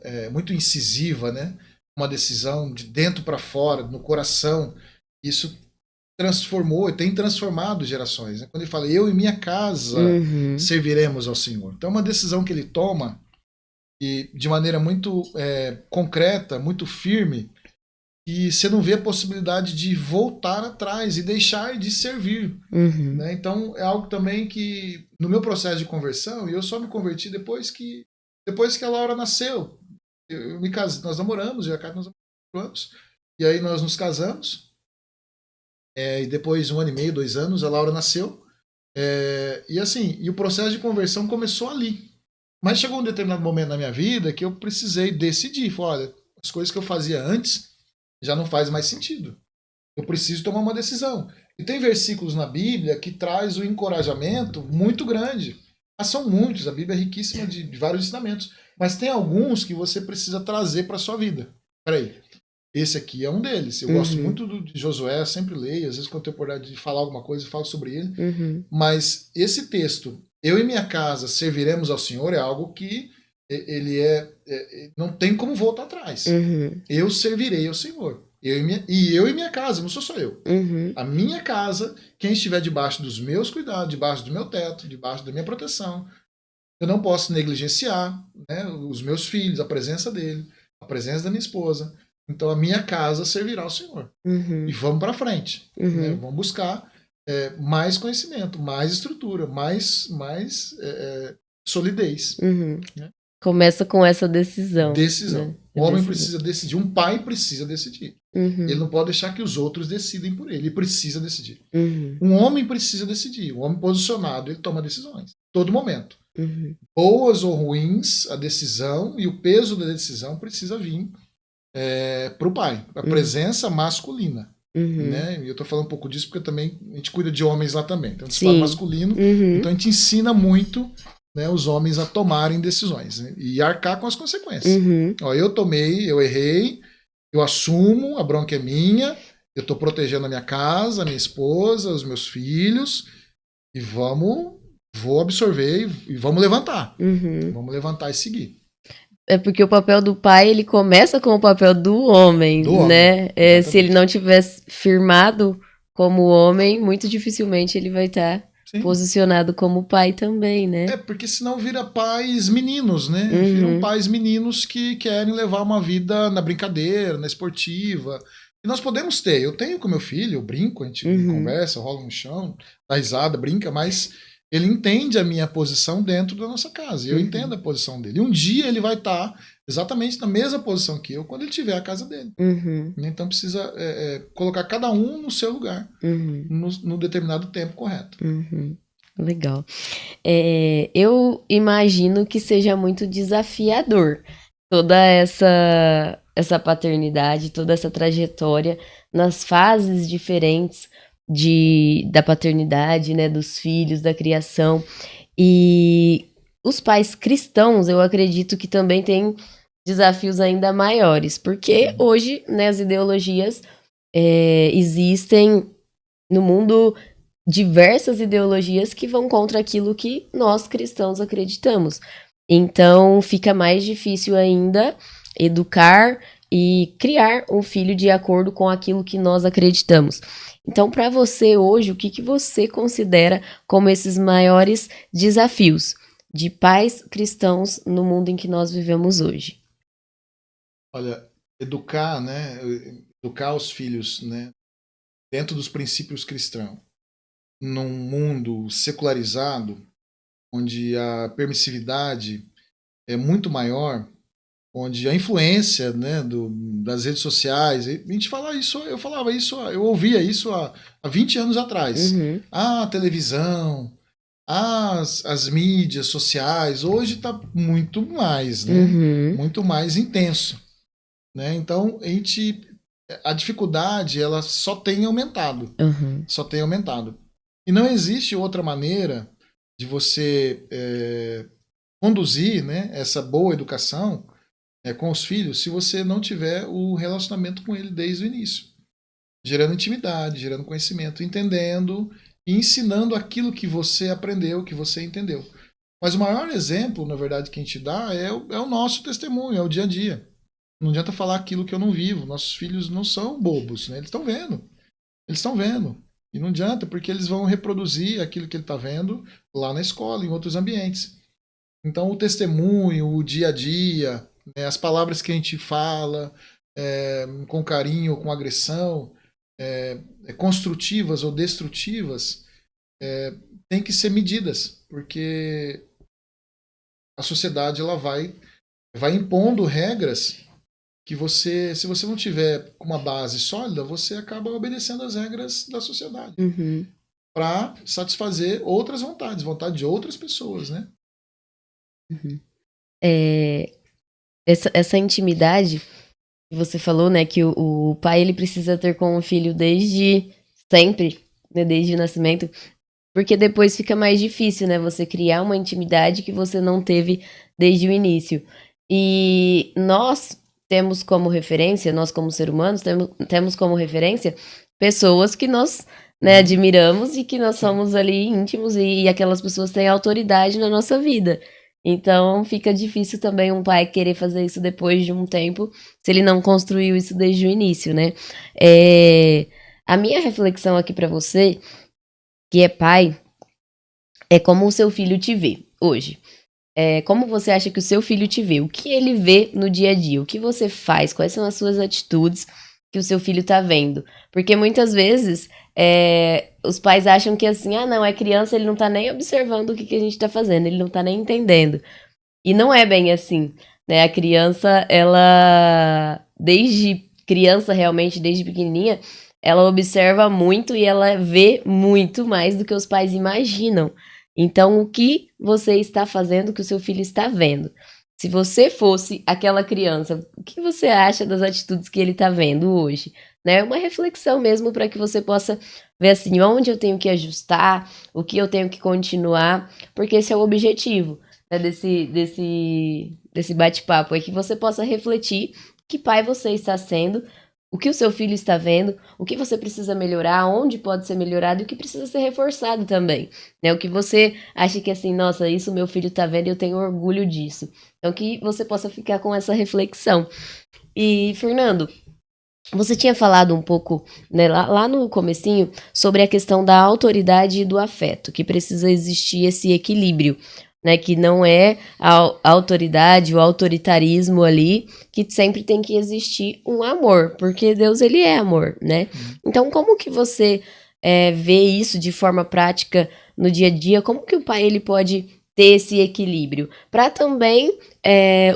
incisiva, né? Uma decisão de dentro para fora, no coração, isso transformou e tem transformado gerações. Né? Quando ele fala, eu e minha casa serviremos ao Senhor. Então é uma decisão que ele toma e de maneira muito concreta, muito firme, e você não vê a possibilidade de voltar atrás e deixar de servir. Né? Então é algo também que, no meu processo de conversão, e eu só me converti depois que a Laura nasceu. Eu me casei, nós namoramos, já nós namoramos 4 anos, e aí nós nos casamos, e depois 1 ano e meio, 2 anos, a Laura nasceu, e assim, e o processo de conversão começou ali. Mas chegou um determinado momento na minha vida que eu precisei decidir, falar, olha, as coisas que eu fazia antes já não faz mais sentido. Eu preciso tomar uma decisão. E tem versículos na Bíblia que traz um encorajamento muito grande. Mas são muitos, a Bíblia é riquíssima de vários ensinamentos. Mas tem alguns que você precisa trazer para a sua vida. Peraí, esse aqui é um deles. Eu gosto muito de Josué, sempre leio, às vezes quando eu tenho oportunidade de falar alguma coisa, eu falo sobre ele. Mas esse texto, eu e minha casa serviremos ao Senhor, é algo que ele não tem como voltar atrás. Eu servirei ao Senhor. Eu e minha casa, não sou só eu. A minha casa, quem estiver debaixo dos meus cuidados, debaixo do meu teto, debaixo da minha proteção, eu não posso negligenciar, né, os meus filhos, a presença dele, a presença da minha esposa. Então a minha casa servirá ao Senhor. E vamos para frente. Né, vamos buscar mais conhecimento, mais estrutura, mais solidez. Uhum. Né? Começa com essa decisão. Decisão. Né? O homem precisa decidir, um pai precisa decidir. Uhum. Ele não pode deixar que os outros decidem por ele, ele precisa decidir. Uhum. Um homem precisa decidir, um homem posicionado, ele toma decisões, todo momento. Uhum. Boas ou ruins, a decisão e o peso da decisão precisa vir para o pai, a presença masculina. Uhum. Né? E eu estou falando um pouco disso porque também a gente cuida de homens lá também. Então, a gente Sim. fala masculino, Uhum. então a gente ensina muito, né, os homens a tomarem decisões, né, e arcar com as consequências. Uhum. Ó, eu tomei, eu errei, eu assumo, a bronca é minha, eu estou protegendo a minha casa, a minha esposa, os meus filhos, e vou absorver e vamos levantar. Uhum. Vamos levantar e seguir. É porque o papel do pai, ele começa com o papel do homem, né? Se ele não tivesse firmado como homem, muito dificilmente ele vai estar posicionado como pai também, né? Porque senão vira pais meninos, né? Uhum. Viram pais meninos que querem levar uma vida na brincadeira, na esportiva. E nós podemos ter. Eu tenho com meu filho, eu brinco, a gente conversa, rola no chão, dá risada, brinca, mas ele entende a minha posição dentro da nossa casa. E eu entendo a posição dele. E um dia ele vai estar exatamente na mesma posição que eu quando ele tiver a casa dele. Então precisa colocar cada um no seu lugar, no determinado tempo correto. Legal. Eu imagino que seja muito desafiador toda essa paternidade, toda essa trajetória nas fases diferentes da paternidade, né, dos filhos, da criação. E os pais cristãos, eu acredito que também têm desafios ainda maiores, porque hoje, né, as ideologias existem no mundo, diversas ideologias que vão contra aquilo que nós cristãos acreditamos. Então fica mais difícil ainda educar e criar um filho de acordo com aquilo que nós acreditamos. Então, para você hoje, o que você considera como esses maiores desafios de pais cristãos no mundo em que nós vivemos hoje? Olha, educar, né? Educar os filhos, né? Dentro dos princípios cristãos, num mundo secularizado, onde a permissividade é muito maior, onde a influência, né, das redes sociais, a gente fala isso, eu ouvia isso há 20 anos atrás. A televisão, as mídias sociais, hoje está muito mais, né? Muito mais intenso. Né? Então, a dificuldade ela só tem aumentado. Só tem aumentado. E não existe outra maneira de você conduzir, né, essa boa educação com os filhos se você não tiver o relacionamento com ele desde o início. Gerando intimidade, gerando conhecimento, entendendo e ensinando aquilo que você aprendeu, que você entendeu. Mas o maior exemplo, na verdade, que a gente dá é o nosso testemunho, é o dia a dia. Não adianta falar aquilo que eu não vivo. Nossos filhos não são bobos, né? Eles estão vendo. Eles estão vendo. E não adianta, porque eles vão reproduzir aquilo que ele está vendo lá na escola, em outros ambientes. Então, o testemunho, o dia a dia, né, as palavras que a gente fala, com carinho, com agressão, construtivas ou destrutivas, tem que ser medidas, porque a sociedade ela vai impondo regras que se você não tiver uma base sólida, você acaba obedecendo às regras da sociedade para satisfazer outras vontades de outras pessoas, né? Essa intimidade que você falou, né, que o pai ele precisa ter com o filho desde sempre, né, desde o nascimento, porque depois fica mais difícil, né, você criar uma intimidade que você não teve desde o início. E nós temos como referência, nós como seres humanos, temos como referência pessoas que nós, né, admiramos e que nós somos ali íntimos e aquelas pessoas têm autoridade na nossa vida. Então fica difícil também um pai querer fazer isso depois de um tempo, se ele não construiu isso desde o início, né? A minha reflexão aqui para você, que é pai, é como o seu filho te vê hoje. Como você acha que o seu filho te vê? O que ele vê no dia a dia? O que você faz? Quais são as suas atitudes que o seu filho tá vendo? Porque muitas vezes os pais acham que assim, não, é criança, ele não tá nem observando o que a gente tá fazendo, ele não tá nem entendendo. E não é bem assim, né? A criança, ela, desde criança realmente, desde pequenininha, ela observa muito e ela vê muito mais do que os pais imaginam. Então, o que você está fazendo que o seu filho está vendo? Se você fosse aquela criança, o que você acha das atitudes que ele está vendo hoje? Né? Uma reflexão mesmo para que você possa ver assim, onde eu tenho que ajustar, o que eu tenho que continuar, porque esse é o objetivo, né, desse bate-papo, é que você possa refletir que pai você está sendo, o que o seu filho está vendo, o que você precisa melhorar, onde pode ser melhorado e o que precisa ser reforçado também. Né? O que você acha que assim, nossa, isso meu filho está vendo e eu tenho orgulho disso. Então que você possa ficar com essa reflexão. E, Fernando, você tinha falado um pouco, né, lá no comecinho, sobre a questão da autoridade e do afeto, que precisa existir esse equilíbrio, né, que não é a autoridade, o autoritarismo ali, que sempre tem que existir um amor, porque Deus, ele é amor, né? Então, como que você vê isso de forma prática no dia a dia? Como que o pai, ele pode ter esse equilíbrio? Para também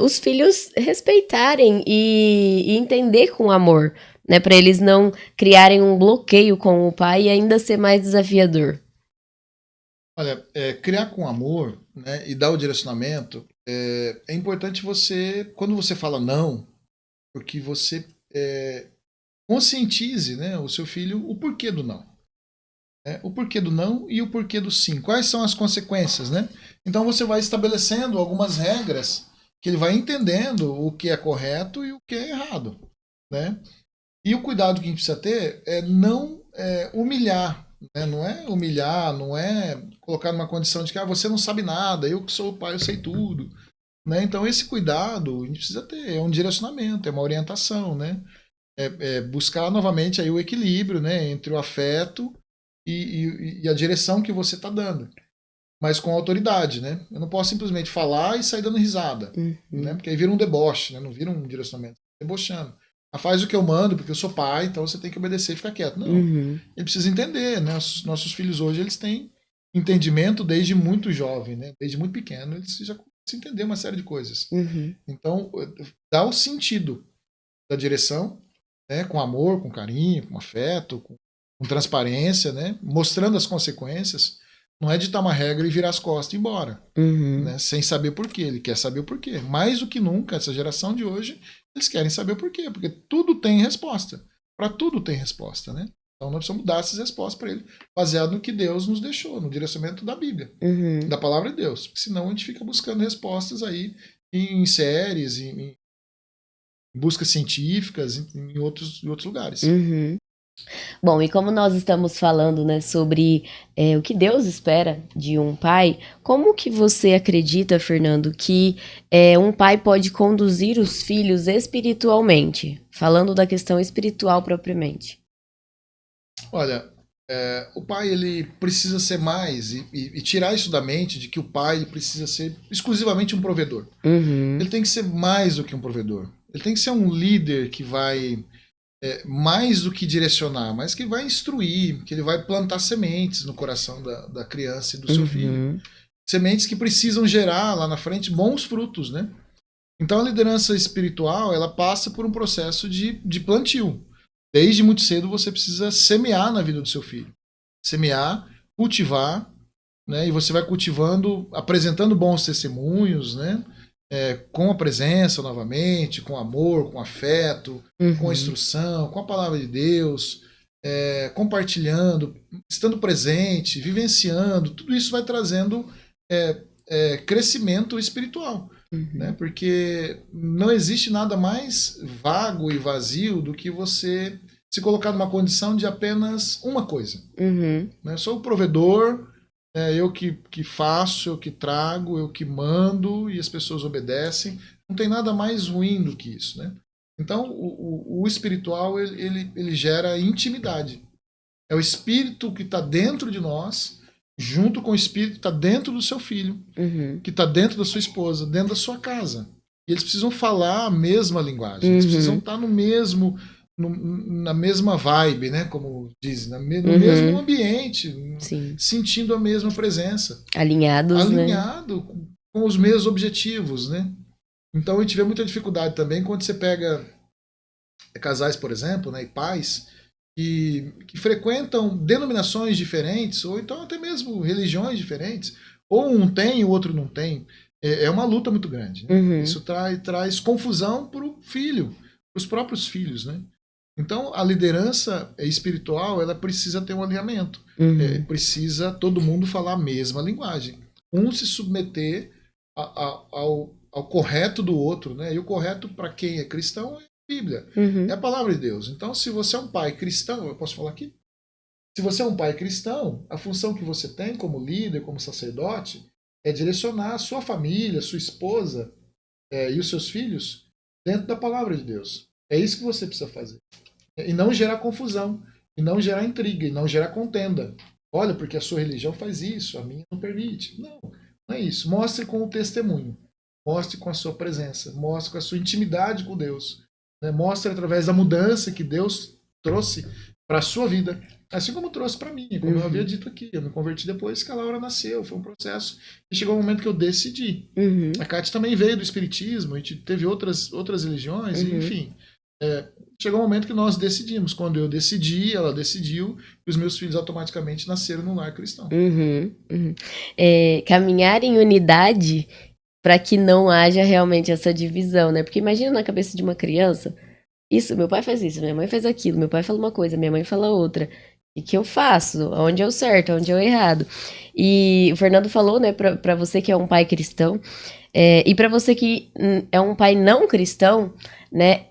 os filhos respeitarem e entender com amor, né? Para eles não criarem um bloqueio com o pai e ainda ser mais desafiador. Olha, criar com amor, né, e dar o direcionamento, é importante você, quando você fala não, porque você conscientize, né, o seu filho o porquê do não. O porquê do não e o porquê do sim. Quais são as consequências, né? Então você vai estabelecendo algumas regras que ele vai entendendo o que é correto e o que é errado, né? E o cuidado que a gente precisa ter é não humilhar, né? Não é humilhar, não é colocar numa condição de que você não sabe nada, eu que sou o pai, eu sei tudo. Né? Então esse cuidado a gente precisa ter, é um direcionamento, é uma orientação, né? Buscar novamente aí o equilíbrio, né? Entre o afeto e a direção que você está dando. Mas com autoridade, né? Eu não posso simplesmente falar e sair dando risada, né? Porque aí vira um deboche, né? Não vira um direcionamento, debochando. Faz o que eu mando, porque eu sou pai, então você tem que obedecer e ficar quieto. Não. Ele precisa entender, né? Nossos filhos hoje, eles têm entendimento desde muito jovem, né? Desde muito pequeno, eles já começam a entender uma série de coisas. Então, dá o sentido da direção, né? Com amor, com carinho, com afeto, com transparência, né? Mostrando as consequências. Não é ditar uma regra e virar as costas e ir embora. Né? Sem saber por quê. Ele quer saber o porquê. Mais do que nunca, essa geração de hoje, eles querem saber o porquê. Porque tudo tem resposta. Para tudo tem resposta. Né? Então nós precisamos dar essas respostas para ele, baseado no que Deus nos deixou, no direcionamento da Bíblia, da palavra de Deus. Porque senão a gente fica buscando respostas aí em séries, em buscas científicas, em outros lugares. Bom, e como nós estamos falando, né, sobre o que Deus espera de um pai, como que você acredita, Fernando, que um pai pode conduzir os filhos espiritualmente? Falando da questão espiritual propriamente. Olha, o pai ele precisa ser mais e tirar isso da mente de que o pai ele precisa ser exclusivamente um provedor. Ele tem que ser mais do que um provedor. Ele tem que ser um líder que vai mais do que direcionar, mas que vai instruir, que ele vai plantar sementes no coração da criança e do seu filho. Sementes que precisam gerar lá na frente bons frutos, né? Então a liderança espiritual, ela passa por um processo de plantio. Desde muito cedo você precisa semear na vida do seu filho. Semear, cultivar, né? E você vai cultivando, apresentando bons testemunhos, né? Com a presença novamente, com amor, com afeto, com instrução, com a palavra de Deus, compartilhando, estando presente, vivenciando, tudo isso vai trazendo crescimento espiritual. Né? Porque não existe nada mais vago e vazio do que você se colocar numa condição de apenas uma coisa. Né? Sou o provedor, eu que faço, eu que trago, eu que mando e as pessoas obedecem. Não tem nada mais ruim do que isso. Né? Então, o espiritual ele gera intimidade. É o espírito que está dentro de nós, junto com o espírito que está dentro do seu filho, que está dentro da sua esposa, dentro da sua casa. E eles precisam falar a mesma linguagem, eles precisam estar no mesmo na mesma vibe, né? Como dizem, no Uhum. mesmo ambiente, Sim. sentindo a mesma presença. Alinhados, né? Alinhado com os mesmos objetivos, né? Então a gente vê muita dificuldade também quando você pega casais, por exemplo, né, e pais que frequentam denominações diferentes, ou então até mesmo religiões diferentes, ou um tem e o outro não tem. É uma luta muito grande. Né? Uhum. Isso traz confusão para o filho, para os próprios filhos. Né? Então a liderança espiritual ela precisa ter um alinhamento. Uhum. Precisa todo mundo falar a mesma linguagem. Um se submeter ao correto do outro. Né? E o correto para quem é cristão é a Bíblia. Uhum. É a palavra de Deus. Então, se você é um pai cristão, eu posso falar aqui? Se você é um pai cristão, a função que você tem como líder, como sacerdote, é direcionar a sua família, sua esposa e os seus filhos dentro da palavra de Deus. É isso que você precisa fazer. E não gerar confusão, e não gerar intriga, e não gerar contenda. Olha, porque a sua religião faz isso, a minha não permite. Não, não é isso. Mostre com o testemunho. Mostre com a sua presença. Mostre com a sua intimidade com Deus. Né? Mostre através da mudança que Deus trouxe para a sua vida. Assim como trouxe para mim, como eu havia dito aqui. Eu me converti depois que a Laura nasceu. Foi um processo. E chegou o momento que eu decidi. Uhum. A Kátia também veio do espiritismo. A gente teve outras religiões. Uhum. Enfim. Chegou o momento que nós decidimos. Quando eu decidi, ela decidiu. E os meus filhos automaticamente nasceram no lar cristão. Uhum. Uhum. Caminhar em unidade para que não haja realmente essa divisão, né? Porque imagina na cabeça de uma criança, isso, meu pai faz isso, minha mãe faz aquilo, meu pai fala uma coisa, minha mãe fala outra. E que eu faço? Onde é o certo, onde é o errado? E o Fernando falou, né, para você que é um pai cristão, e para você que é um pai não cristão, né,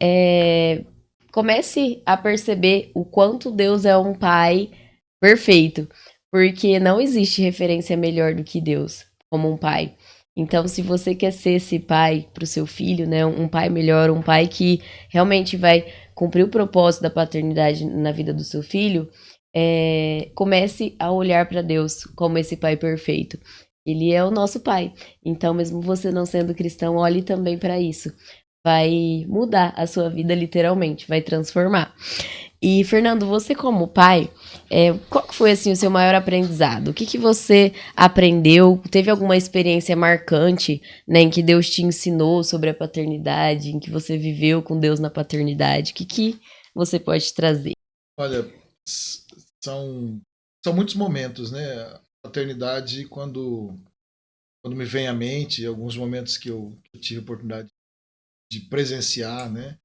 comece a perceber o quanto Deus é um pai perfeito, porque não existe referência melhor do que Deus como um pai. Então, se você quer ser esse pai para o seu filho, né, um pai melhor, um pai que realmente vai cumprir o propósito da paternidade na vida do seu filho, comece a olhar para Deus como esse pai perfeito. Ele é o nosso pai. Então, mesmo você não sendo cristão, olhe também para isso. Vai mudar a sua vida literalmente, vai transformar. E, Fernando, você como pai, qual foi assim, o seu maior aprendizado? O que você aprendeu? Teve alguma experiência marcante, né, em que Deus te ensinou sobre a paternidade, em que você viveu com Deus na paternidade? O que você pode trazer? Olha, são muitos momentos, né? A paternidade, quando me vem à mente, alguns momentos que eu tive a oportunidade de presenciar, né?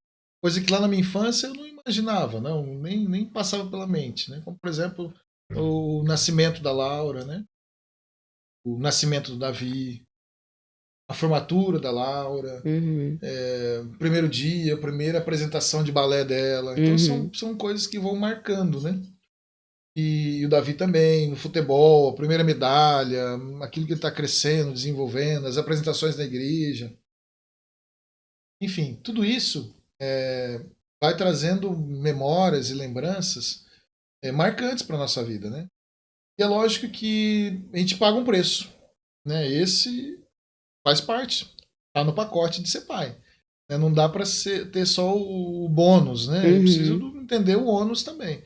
Coisa que lá na minha infância eu não imaginava, não, nem passava pela mente, né? Como, por exemplo, o nascimento da Laura, né? O nascimento do Davi, a formatura da Laura, Uhum. o primeiro dia, a primeira apresentação de balé dela. Então são coisas que vão marcando, né? E o Davi também, no futebol, a primeira medalha, aquilo que ele está crescendo, desenvolvendo, as apresentações na igreja. Enfim, tudo isso vai trazendo memórias e lembranças marcantes para a nossa vida, né? E é lógico que a gente paga um preço, né? Esse faz parte, tá no pacote de ser pai. Né? Não dá para ter só o bônus, né? Eu preciso entender o ônus também.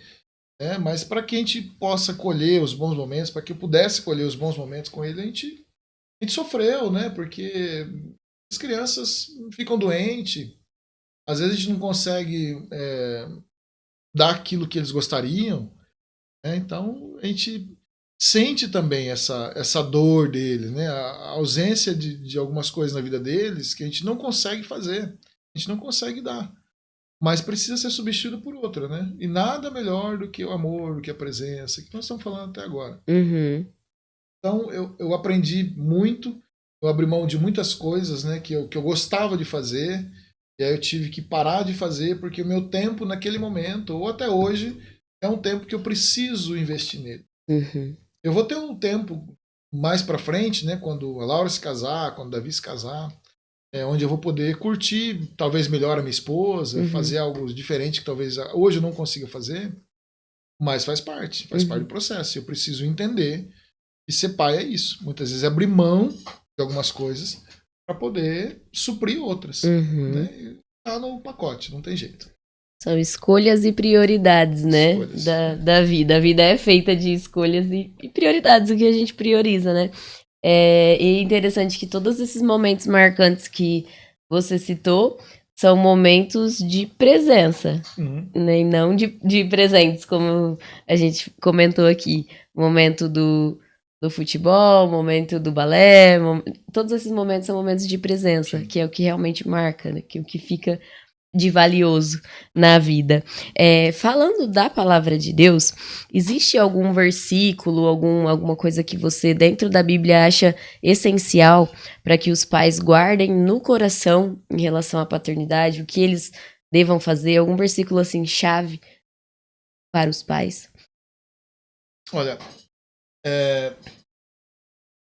Mas para que a gente possa colher os bons momentos, para que eu pudesse colher os bons momentos com ele, a gente sofreu, né? Porque as crianças ficam doentes, às vezes a gente não consegue dar aquilo que eles gostariam, né? Então a gente sente também essa dor deles, né? A ausência de algumas coisas na vida deles que a gente não consegue fazer, a gente não consegue dar. Mas precisa ser substituído por outra, né? E nada melhor do que o amor, do que a presença, que nós estamos falando até agora. Então eu aprendi muito, eu abri mão de muitas coisas, né, que eu gostava de fazer, e aí eu tive que parar de fazer, porque o meu tempo naquele momento, ou até hoje, é um tempo que eu preciso investir nele. Eu vou ter um tempo mais para frente, né, quando a Laura se casar, quando o Davi se casar, onde eu vou poder curtir talvez melhor a minha esposa, fazer algo diferente que talvez hoje eu não consiga fazer, mas faz parte do processo. Eu preciso entender que ser pai é isso. Muitas vezes é abrir mão de algumas coisas para poder suprir outras. Né? Tá no pacote, não tem jeito. São escolhas e prioridades, né? Escolhas. Da vida. A vida é feita de escolhas e prioridades, o que a gente prioriza, né? E é interessante que todos esses momentos marcantes que você citou são momentos de presença, né? E não de presentes, como a gente comentou aqui. Momento do futebol, momento do balé, todos esses momentos são momentos de presença, Sim. que é o que realmente marca, né? Que é o que fica de valioso na vida. Falando da palavra de Deus, existe algum versículo, alguma coisa que você, dentro da Bíblia, acha essencial para que os pais guardem no coração em relação à paternidade, o que eles devam fazer? Algum versículo, assim, chave para os pais? Olha,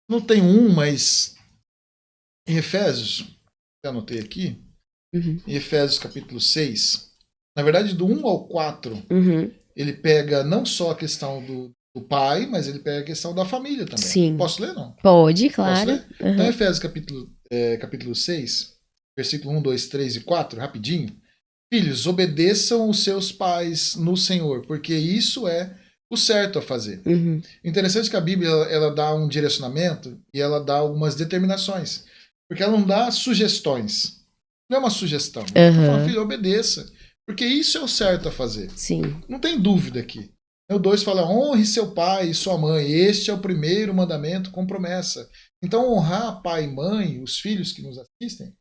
não tem um, mas em Efésios, eu anotei aqui, em Efésios capítulo 6, na verdade do 1 ao 4, ele pega não só a questão do pai, mas ele pega a questão da família também. Sim. Posso ler, não? Pode, claro. Posso ler? Então, Efésios capítulo 6, versículo 1, 2, 3 e 4, rapidinho. Filhos, obedeçam os seus pais no Senhor, porque isso é o certo a fazer. Interessante que a Bíblia ela dá um direcionamento e ela dá algumas determinações. Porque ela não dá sugestões. Não é uma sugestão. Ela fala, filho, obedeça. Porque isso é o certo a fazer. Sim. Não tem dúvida aqui. O 2 fala, honre seu pai e sua mãe. Este é o primeiro mandamento com promessa. Então, honrar pai e mãe, os filhos que nos assistem,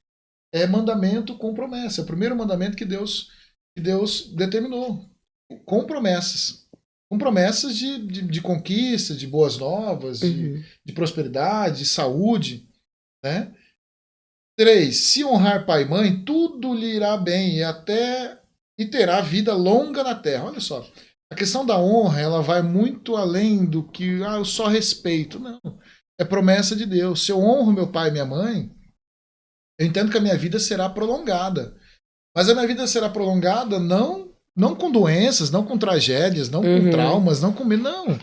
é mandamento com promessa. É o primeiro mandamento que Deus determinou. Com promessas. Com promessas de conquista, de boas novas, de prosperidade, de saúde. Né? 3. Se honrar pai e mãe, tudo lhe irá bem e terá vida longa na terra. Olha só. A questão da honra, ela vai muito além do que eu só respeito. Não. É promessa de Deus. Se eu honro meu pai e minha mãe, eu entendo que a minha vida será prolongada. Mas a minha vida será prolongada não com doenças, não com tragédias, não com traumas, não com medo. Não.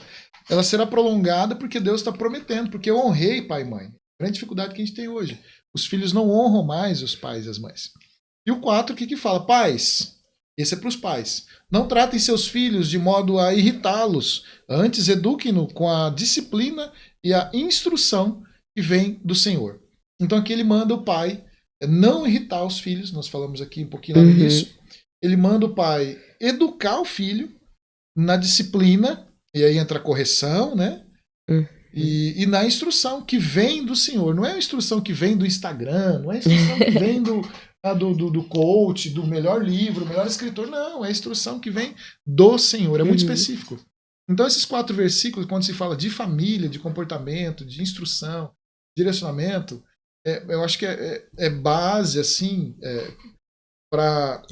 Ela será prolongada porque Deus está prometendo, porque eu honrei pai e mãe. A grande dificuldade que a gente tem hoje. Os filhos não honram mais os pais e as mães. E o 4, o que fala? Pais. Esse é para os pais. Não tratem seus filhos de modo a irritá-los. Antes, eduquem-no com a disciplina e a instrução que vem do Senhor. Então aqui ele manda o pai não irritar os filhos. Nós falamos aqui um pouquinho lá no início. Ele manda o pai educar o filho na disciplina. E aí entra a correção, né? E na instrução que vem do Senhor. Não é a instrução que vem do Instagram, não é a instrução que vem do coach, do melhor livro, melhor escritor. Não, é a instrução que vem do Senhor. É muito específico. Então esses 4 versículos, quando se fala de família, de comportamento, de instrução, direcionamento, eu acho que é base, assim, para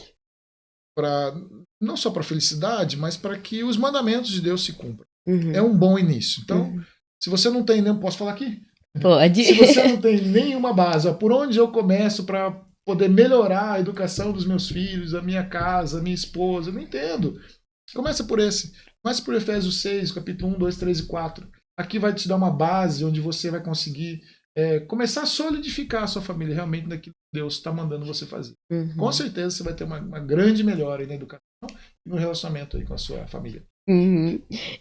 não só para felicidade, mas para que os mandamentos de Deus se cumpram. É um bom início. Então, se você não tem nem... Posso falar aqui? Pode. Se você não tem nenhuma base, por onde eu começo para poder melhorar a educação dos meus filhos, a minha casa, a minha esposa, eu não entendo. Começa por esse. Começa por Efésios 6, capítulo 1, 2, 3 e 4. Aqui vai te dar uma base onde você vai conseguir começar a solidificar a sua família realmente naquilo que Deus está mandando você fazer. Com certeza você vai ter uma grande melhora aí na educação e no relacionamento aí com a sua família.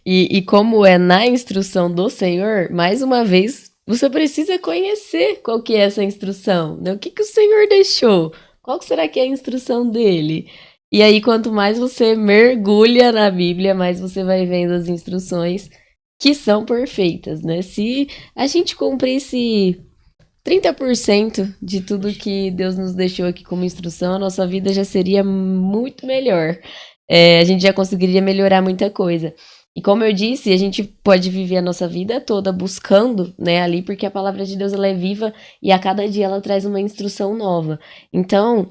E como é na instrução do Senhor, mais uma vez, você precisa conhecer qual que é essa instrução, né? O que o Senhor deixou? Qual será que é a instrução dele? E aí, quanto mais você mergulha na Bíblia, mais você vai vendo as instruções que são perfeitas, né? Se a gente cumprisse 30% de tudo que Deus nos deixou aqui como instrução, a nossa vida já seria muito melhor. A gente já conseguiria melhorar muita coisa. E como eu disse, a gente pode viver a nossa vida toda buscando, né, ali, porque a palavra de Deus ela é viva e a cada dia ela traz uma instrução nova. Então,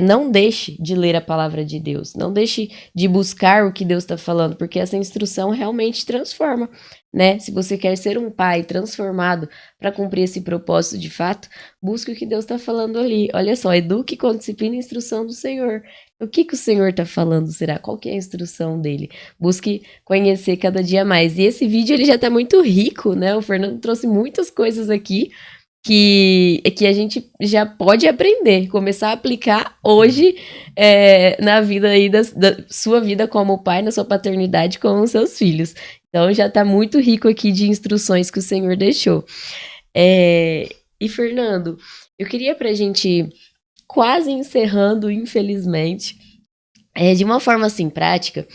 não deixe de ler a palavra de Deus, não deixe de buscar o que Deus está falando, porque essa instrução realmente transforma, né? Se você quer ser um pai transformado para cumprir esse propósito de fato, busque o que Deus está falando ali. Olha só, eduque com disciplina e instrução do Senhor. O que o Senhor está falando, será? Qual que é a instrução dele? Busque conhecer cada dia mais. E esse vídeo ele já está muito rico, né? O Fernando trouxe muitas coisas aqui que a gente já pode aprender, começar a aplicar hoje na vida aí da sua vida como pai, na sua paternidade com os seus filhos. Então já está muito rico aqui de instruções que o Senhor deixou. E Fernando, eu queria pra gente quase encerrando, infelizmente, de uma forma assim prática,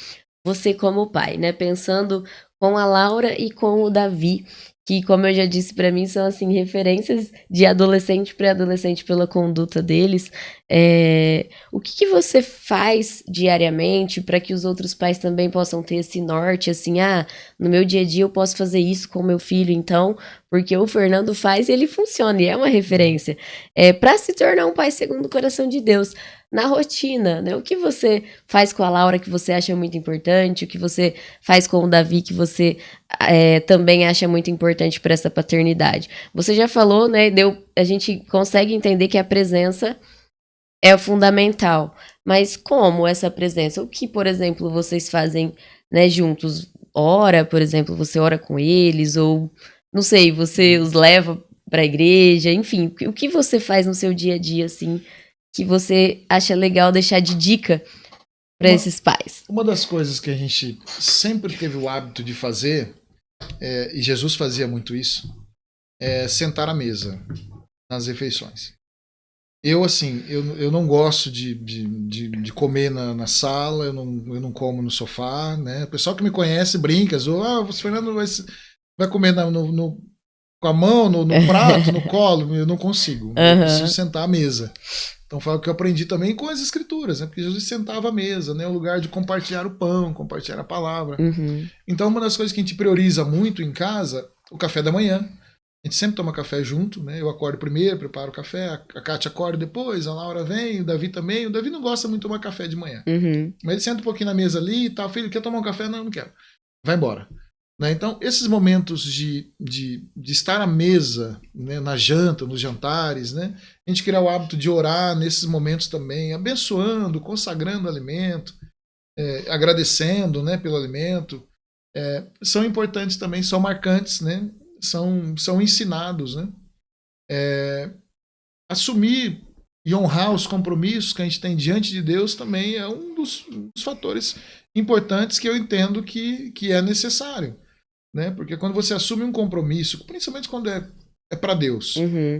você como pai, né, pensando com a Laura e com o Davi, que, como eu já disse, para mim são assim referências de adolescente para adolescente pela conduta deles. O que você faz diariamente para que os outros pais também possam ter esse norte, assim, no meu dia a dia eu posso fazer isso com meu filho, então, porque o Fernando faz e ele funciona, e é uma referência. Para se tornar um pai segundo o coração de Deus, na rotina, né? O que você faz com a Laura que você acha muito importante, o que você faz com o Davi que você também acha muito importante para essa paternidade. Você já falou, né? A gente consegue entender que a presença é fundamental. Mas como essa presença? O que, por exemplo, vocês fazem, né, juntos? Ora, por exemplo, você ora com eles, ou não sei, você os leva para a igreja, enfim, o que você faz no seu dia a dia, assim, que você acha legal deixar de dica para esses pais? Uma das coisas que a gente sempre teve o hábito de fazer, e Jesus fazia muito isso, é sentar à mesa nas refeições. Eu, assim, eu não gosto de comer na sala, eu não como no sofá, né? O pessoal que me conhece brinca, o Fernando vai comer com a mão, no prato, no colo, eu não consigo. Eu preciso sentar à mesa. Então foi o que eu aprendi também com as escrituras, né? Porque Jesus sentava à mesa, né? O lugar de compartilhar o pão, compartilhar a palavra. Então uma das coisas que a gente prioriza muito em casa, o café da manhã. A gente sempre toma café junto, né? Eu acordo primeiro, preparo o café, a Kátia acorda depois, a Laura vem, o Davi também. O Davi não gosta muito de tomar café de manhã. Mas ele senta um pouquinho na mesa ali e tal. Filho, quer tomar um café? Não quero. Vai embora. Né? Então, esses momentos de estar à mesa, né, na janta, nos jantares, né, a gente criar o hábito de orar nesses momentos também, abençoando, consagrando o alimento, agradecendo, né, pelo alimento, são importantes também, são marcantes, né, são ensinados. Né? Assumir e honrar os compromissos que a gente tem diante de Deus também é um dos fatores importantes que eu entendo que é necessário. Né? Porque quando você assume um compromisso, principalmente quando é para Deus,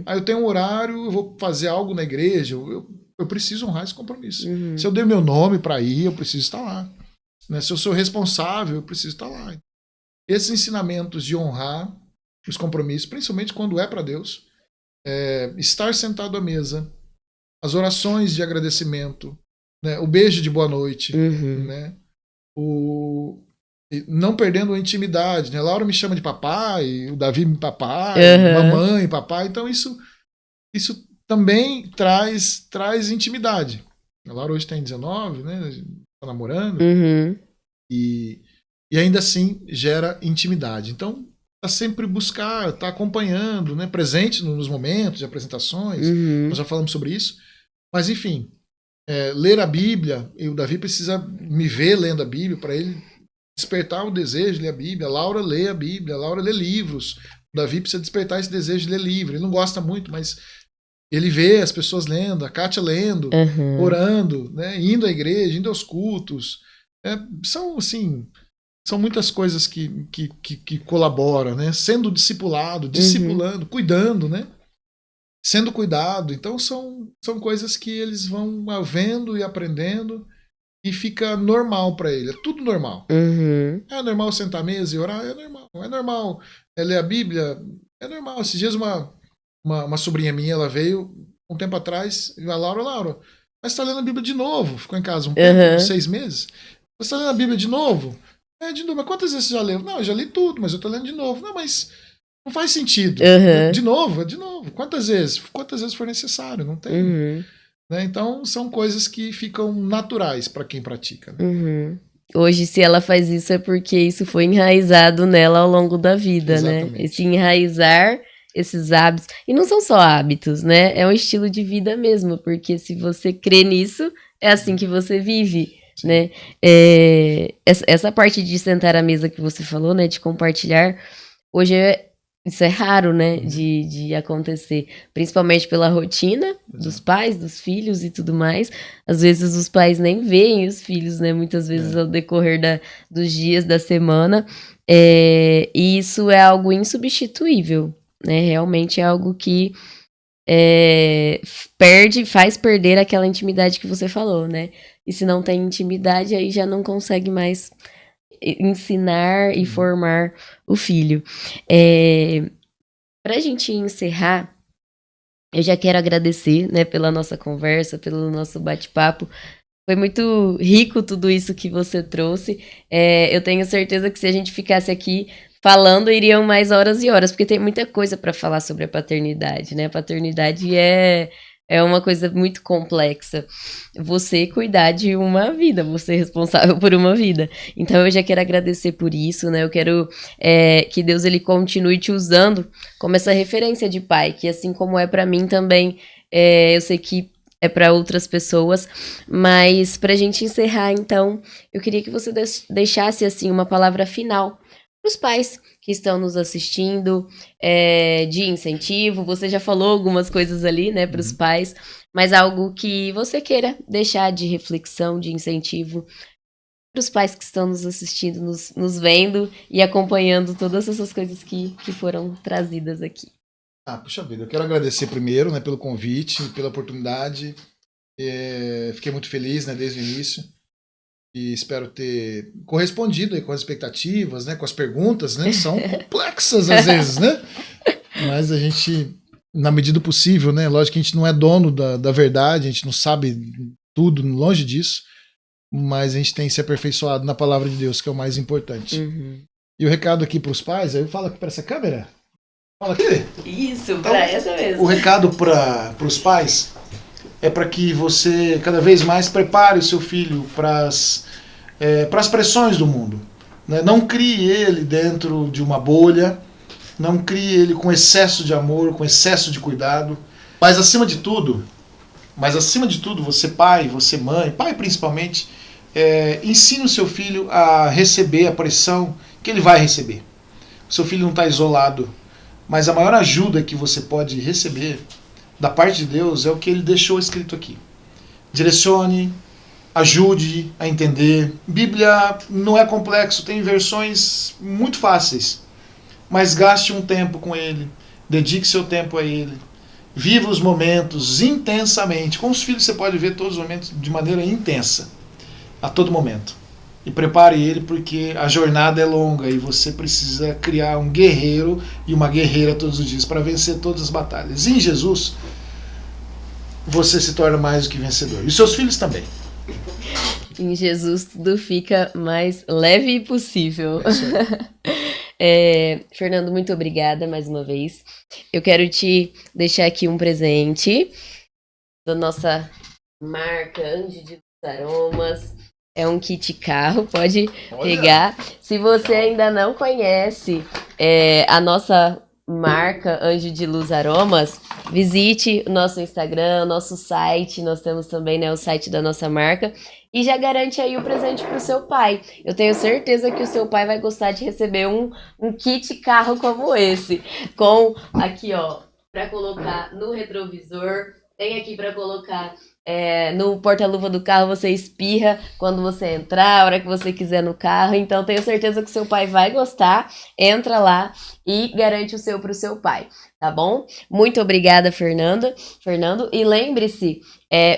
eu tenho um horário, eu vou fazer algo na igreja, eu preciso honrar esse compromisso. Se eu dei meu nome para ir, eu preciso estar lá. Né? Se eu sou responsável, eu preciso estar lá. Esses ensinamentos de honrar os compromissos, principalmente quando é para Deus, estar sentado à mesa, as orações de agradecimento, né? O beijo de boa noite, né? Não perdendo a intimidade, né? Laura me chama de papai, o Davi me papai, mamãe, papai. Então isso também traz intimidade. A Laura hoje tem 19, né? Está namorando. E ainda assim gera intimidade. Então tá sempre buscar, tá acompanhando, né? Presente nos momentos de apresentações. Nós já falamos sobre isso. Mas enfim, ler a Bíblia, e o Davi precisa me ver lendo a Bíblia para ele despertar o desejo de ler a Bíblia. A Laura lê a Bíblia, a Laura lê livros. O Davi precisa despertar esse desejo de ler livro. Ele não gosta muito, mas ele vê as pessoas lendo, a Kátia lendo, orando, né? Indo à igreja, indo aos cultos. São muitas coisas que colaboram, né? Sendo discipulando, cuidando, né? Sendo cuidado. Então são coisas que eles vão vendo e aprendendo. E fica normal para ele, é tudo normal. É normal sentar à mesa e orar? É normal. É normal ler a Bíblia? É normal. Esses dias uma sobrinha minha, ela veio um tempo atrás, e a Laura, mas você tá lendo a Bíblia de novo? Ficou em casa uns 6 meses. Você tá lendo a Bíblia de novo? De novo. Mas quantas vezes você já leu? Não, eu já li tudo, mas eu tô lendo de novo. Não, mas não faz sentido. De novo. Quantas vezes? Quantas vezes for necessário? Não tem... Né? Então são coisas que ficam naturais para quem pratica. Né? Hoje, se ela faz isso, é porque isso foi enraizado nela ao longo da vida. Exatamente. Né? Esse enraizar esses hábitos. E não são só hábitos, né? É um estilo de vida mesmo, porque se você crê nisso, é assim que você vive. Né? Essa parte de sentar à mesa que você falou, né? De compartilhar, hoje isso é raro, né, de acontecer, principalmente pela rotina dos pais, dos filhos e tudo mais. Às vezes os pais nem veem os filhos, né, muitas vezes ao decorrer dos dias da semana, e isso é algo insubstituível, né, realmente é algo que faz perder aquela intimidade que você falou, né, e se não tem intimidade, aí já não consegue mais ensinar e formar o filho. Para a gente encerrar, eu já quero agradecer, né, pela nossa conversa, pelo nosso bate-papo. Foi muito rico tudo isso que você trouxe. Eu tenho certeza que se a gente ficasse aqui falando, iriam mais horas e horas, porque tem muita coisa para falar sobre a paternidade, né? A paternidade é uma coisa muito complexa. Você cuidar de uma vida, você é responsável por uma vida. Então eu já quero agradecer por isso, né? Eu quero que Deus ele continue te usando como essa referência de pai, que assim como é para mim também, eu sei que é para outras pessoas, mas para a gente encerrar, então, eu queria que você deixasse assim uma palavra final para os pais que estão nos assistindo, de incentivo. Você já falou algumas coisas ali, né, para os pais, mas algo que você queira deixar de reflexão, de incentivo para os pais que estão nos assistindo, nos vendo e acompanhando todas essas coisas que foram trazidas aqui. Puxa vida, eu quero agradecer primeiro, né, pelo convite, pela oportunidade. Fiquei muito feliz, né, desde o início. E espero ter correspondido aí com as expectativas, né, com as perguntas, né, são complexas às vezes, né? Mas a gente, na medida do possível, né, lógico que a gente não é dono da verdade, a gente não sabe tudo, longe disso, mas a gente tem se aperfeiçoado na palavra de Deus, que é o mais importante. E o recado aqui para os pais, aí eu falo aqui para essa câmera. Fala aqui. Isso, então, para essa mesmo. O recado para os pais é para que você cada vez mais prepare o seu filho para as pressões do mundo. Né? Não crie ele dentro de uma bolha, não crie ele com excesso de amor, com excesso de cuidado. Mas acima de tudo, você pai, você mãe, pai principalmente, ensine o seu filho a receber a pressão que ele vai receber. O seu filho não está isolado, mas a maior ajuda que você pode receber da parte de Deus é o que ele deixou escrito aqui. Direcione, ajude a entender. Bíblia não é complexo, tem versões muito fáceis, mas gaste um tempo com ele, dedique seu tempo a ele, viva os momentos intensamente. Com os filhos você pode ver todos os momentos de maneira intensa, a todo momento. E prepare ele, porque a jornada é longa e você precisa criar um guerreiro e uma guerreira todos os dias para vencer todas as batalhas. E em Jesus, você se torna mais do que vencedor. E os seus filhos também. Em Jesus tudo fica mais leve e possível. Fernando, muito obrigada mais uma vez. Eu quero te deixar aqui um presente da nossa marca Anjo de Aromas. É um kit carro, pode pegar. Se você ainda não conhece a nossa marca Anjo de Luz Aromas, visite o nosso Instagram, o nosso site. Nós temos também, né, o site da nossa marca. E já garante aí o presente para o seu pai. Eu tenho certeza que o seu pai vai gostar de receber um kit carro como esse. Com aqui, ó, para colocar no retrovisor. Tem aqui para colocar no porta-luva do carro, você espirra quando você entrar, a hora que você quiser no carro. Então tenho certeza que o seu pai vai gostar. Entra lá e garante o seu para o seu pai, tá bom? Muito obrigada, Fernando. E lembre-se,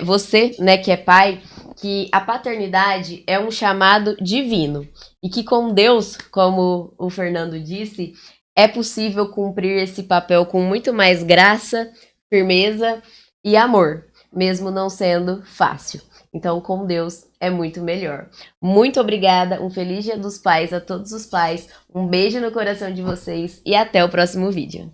você, né, que é pai, que a paternidade é um chamado divino. E que com Deus, como o Fernando disse, é possível cumprir esse papel com muito mais graça, firmeza e amor, mesmo não sendo fácil. Então, com Deus é muito melhor. Muito obrigada, um feliz Dia dos Pais a todos os pais, um beijo no coração de vocês e até o próximo vídeo.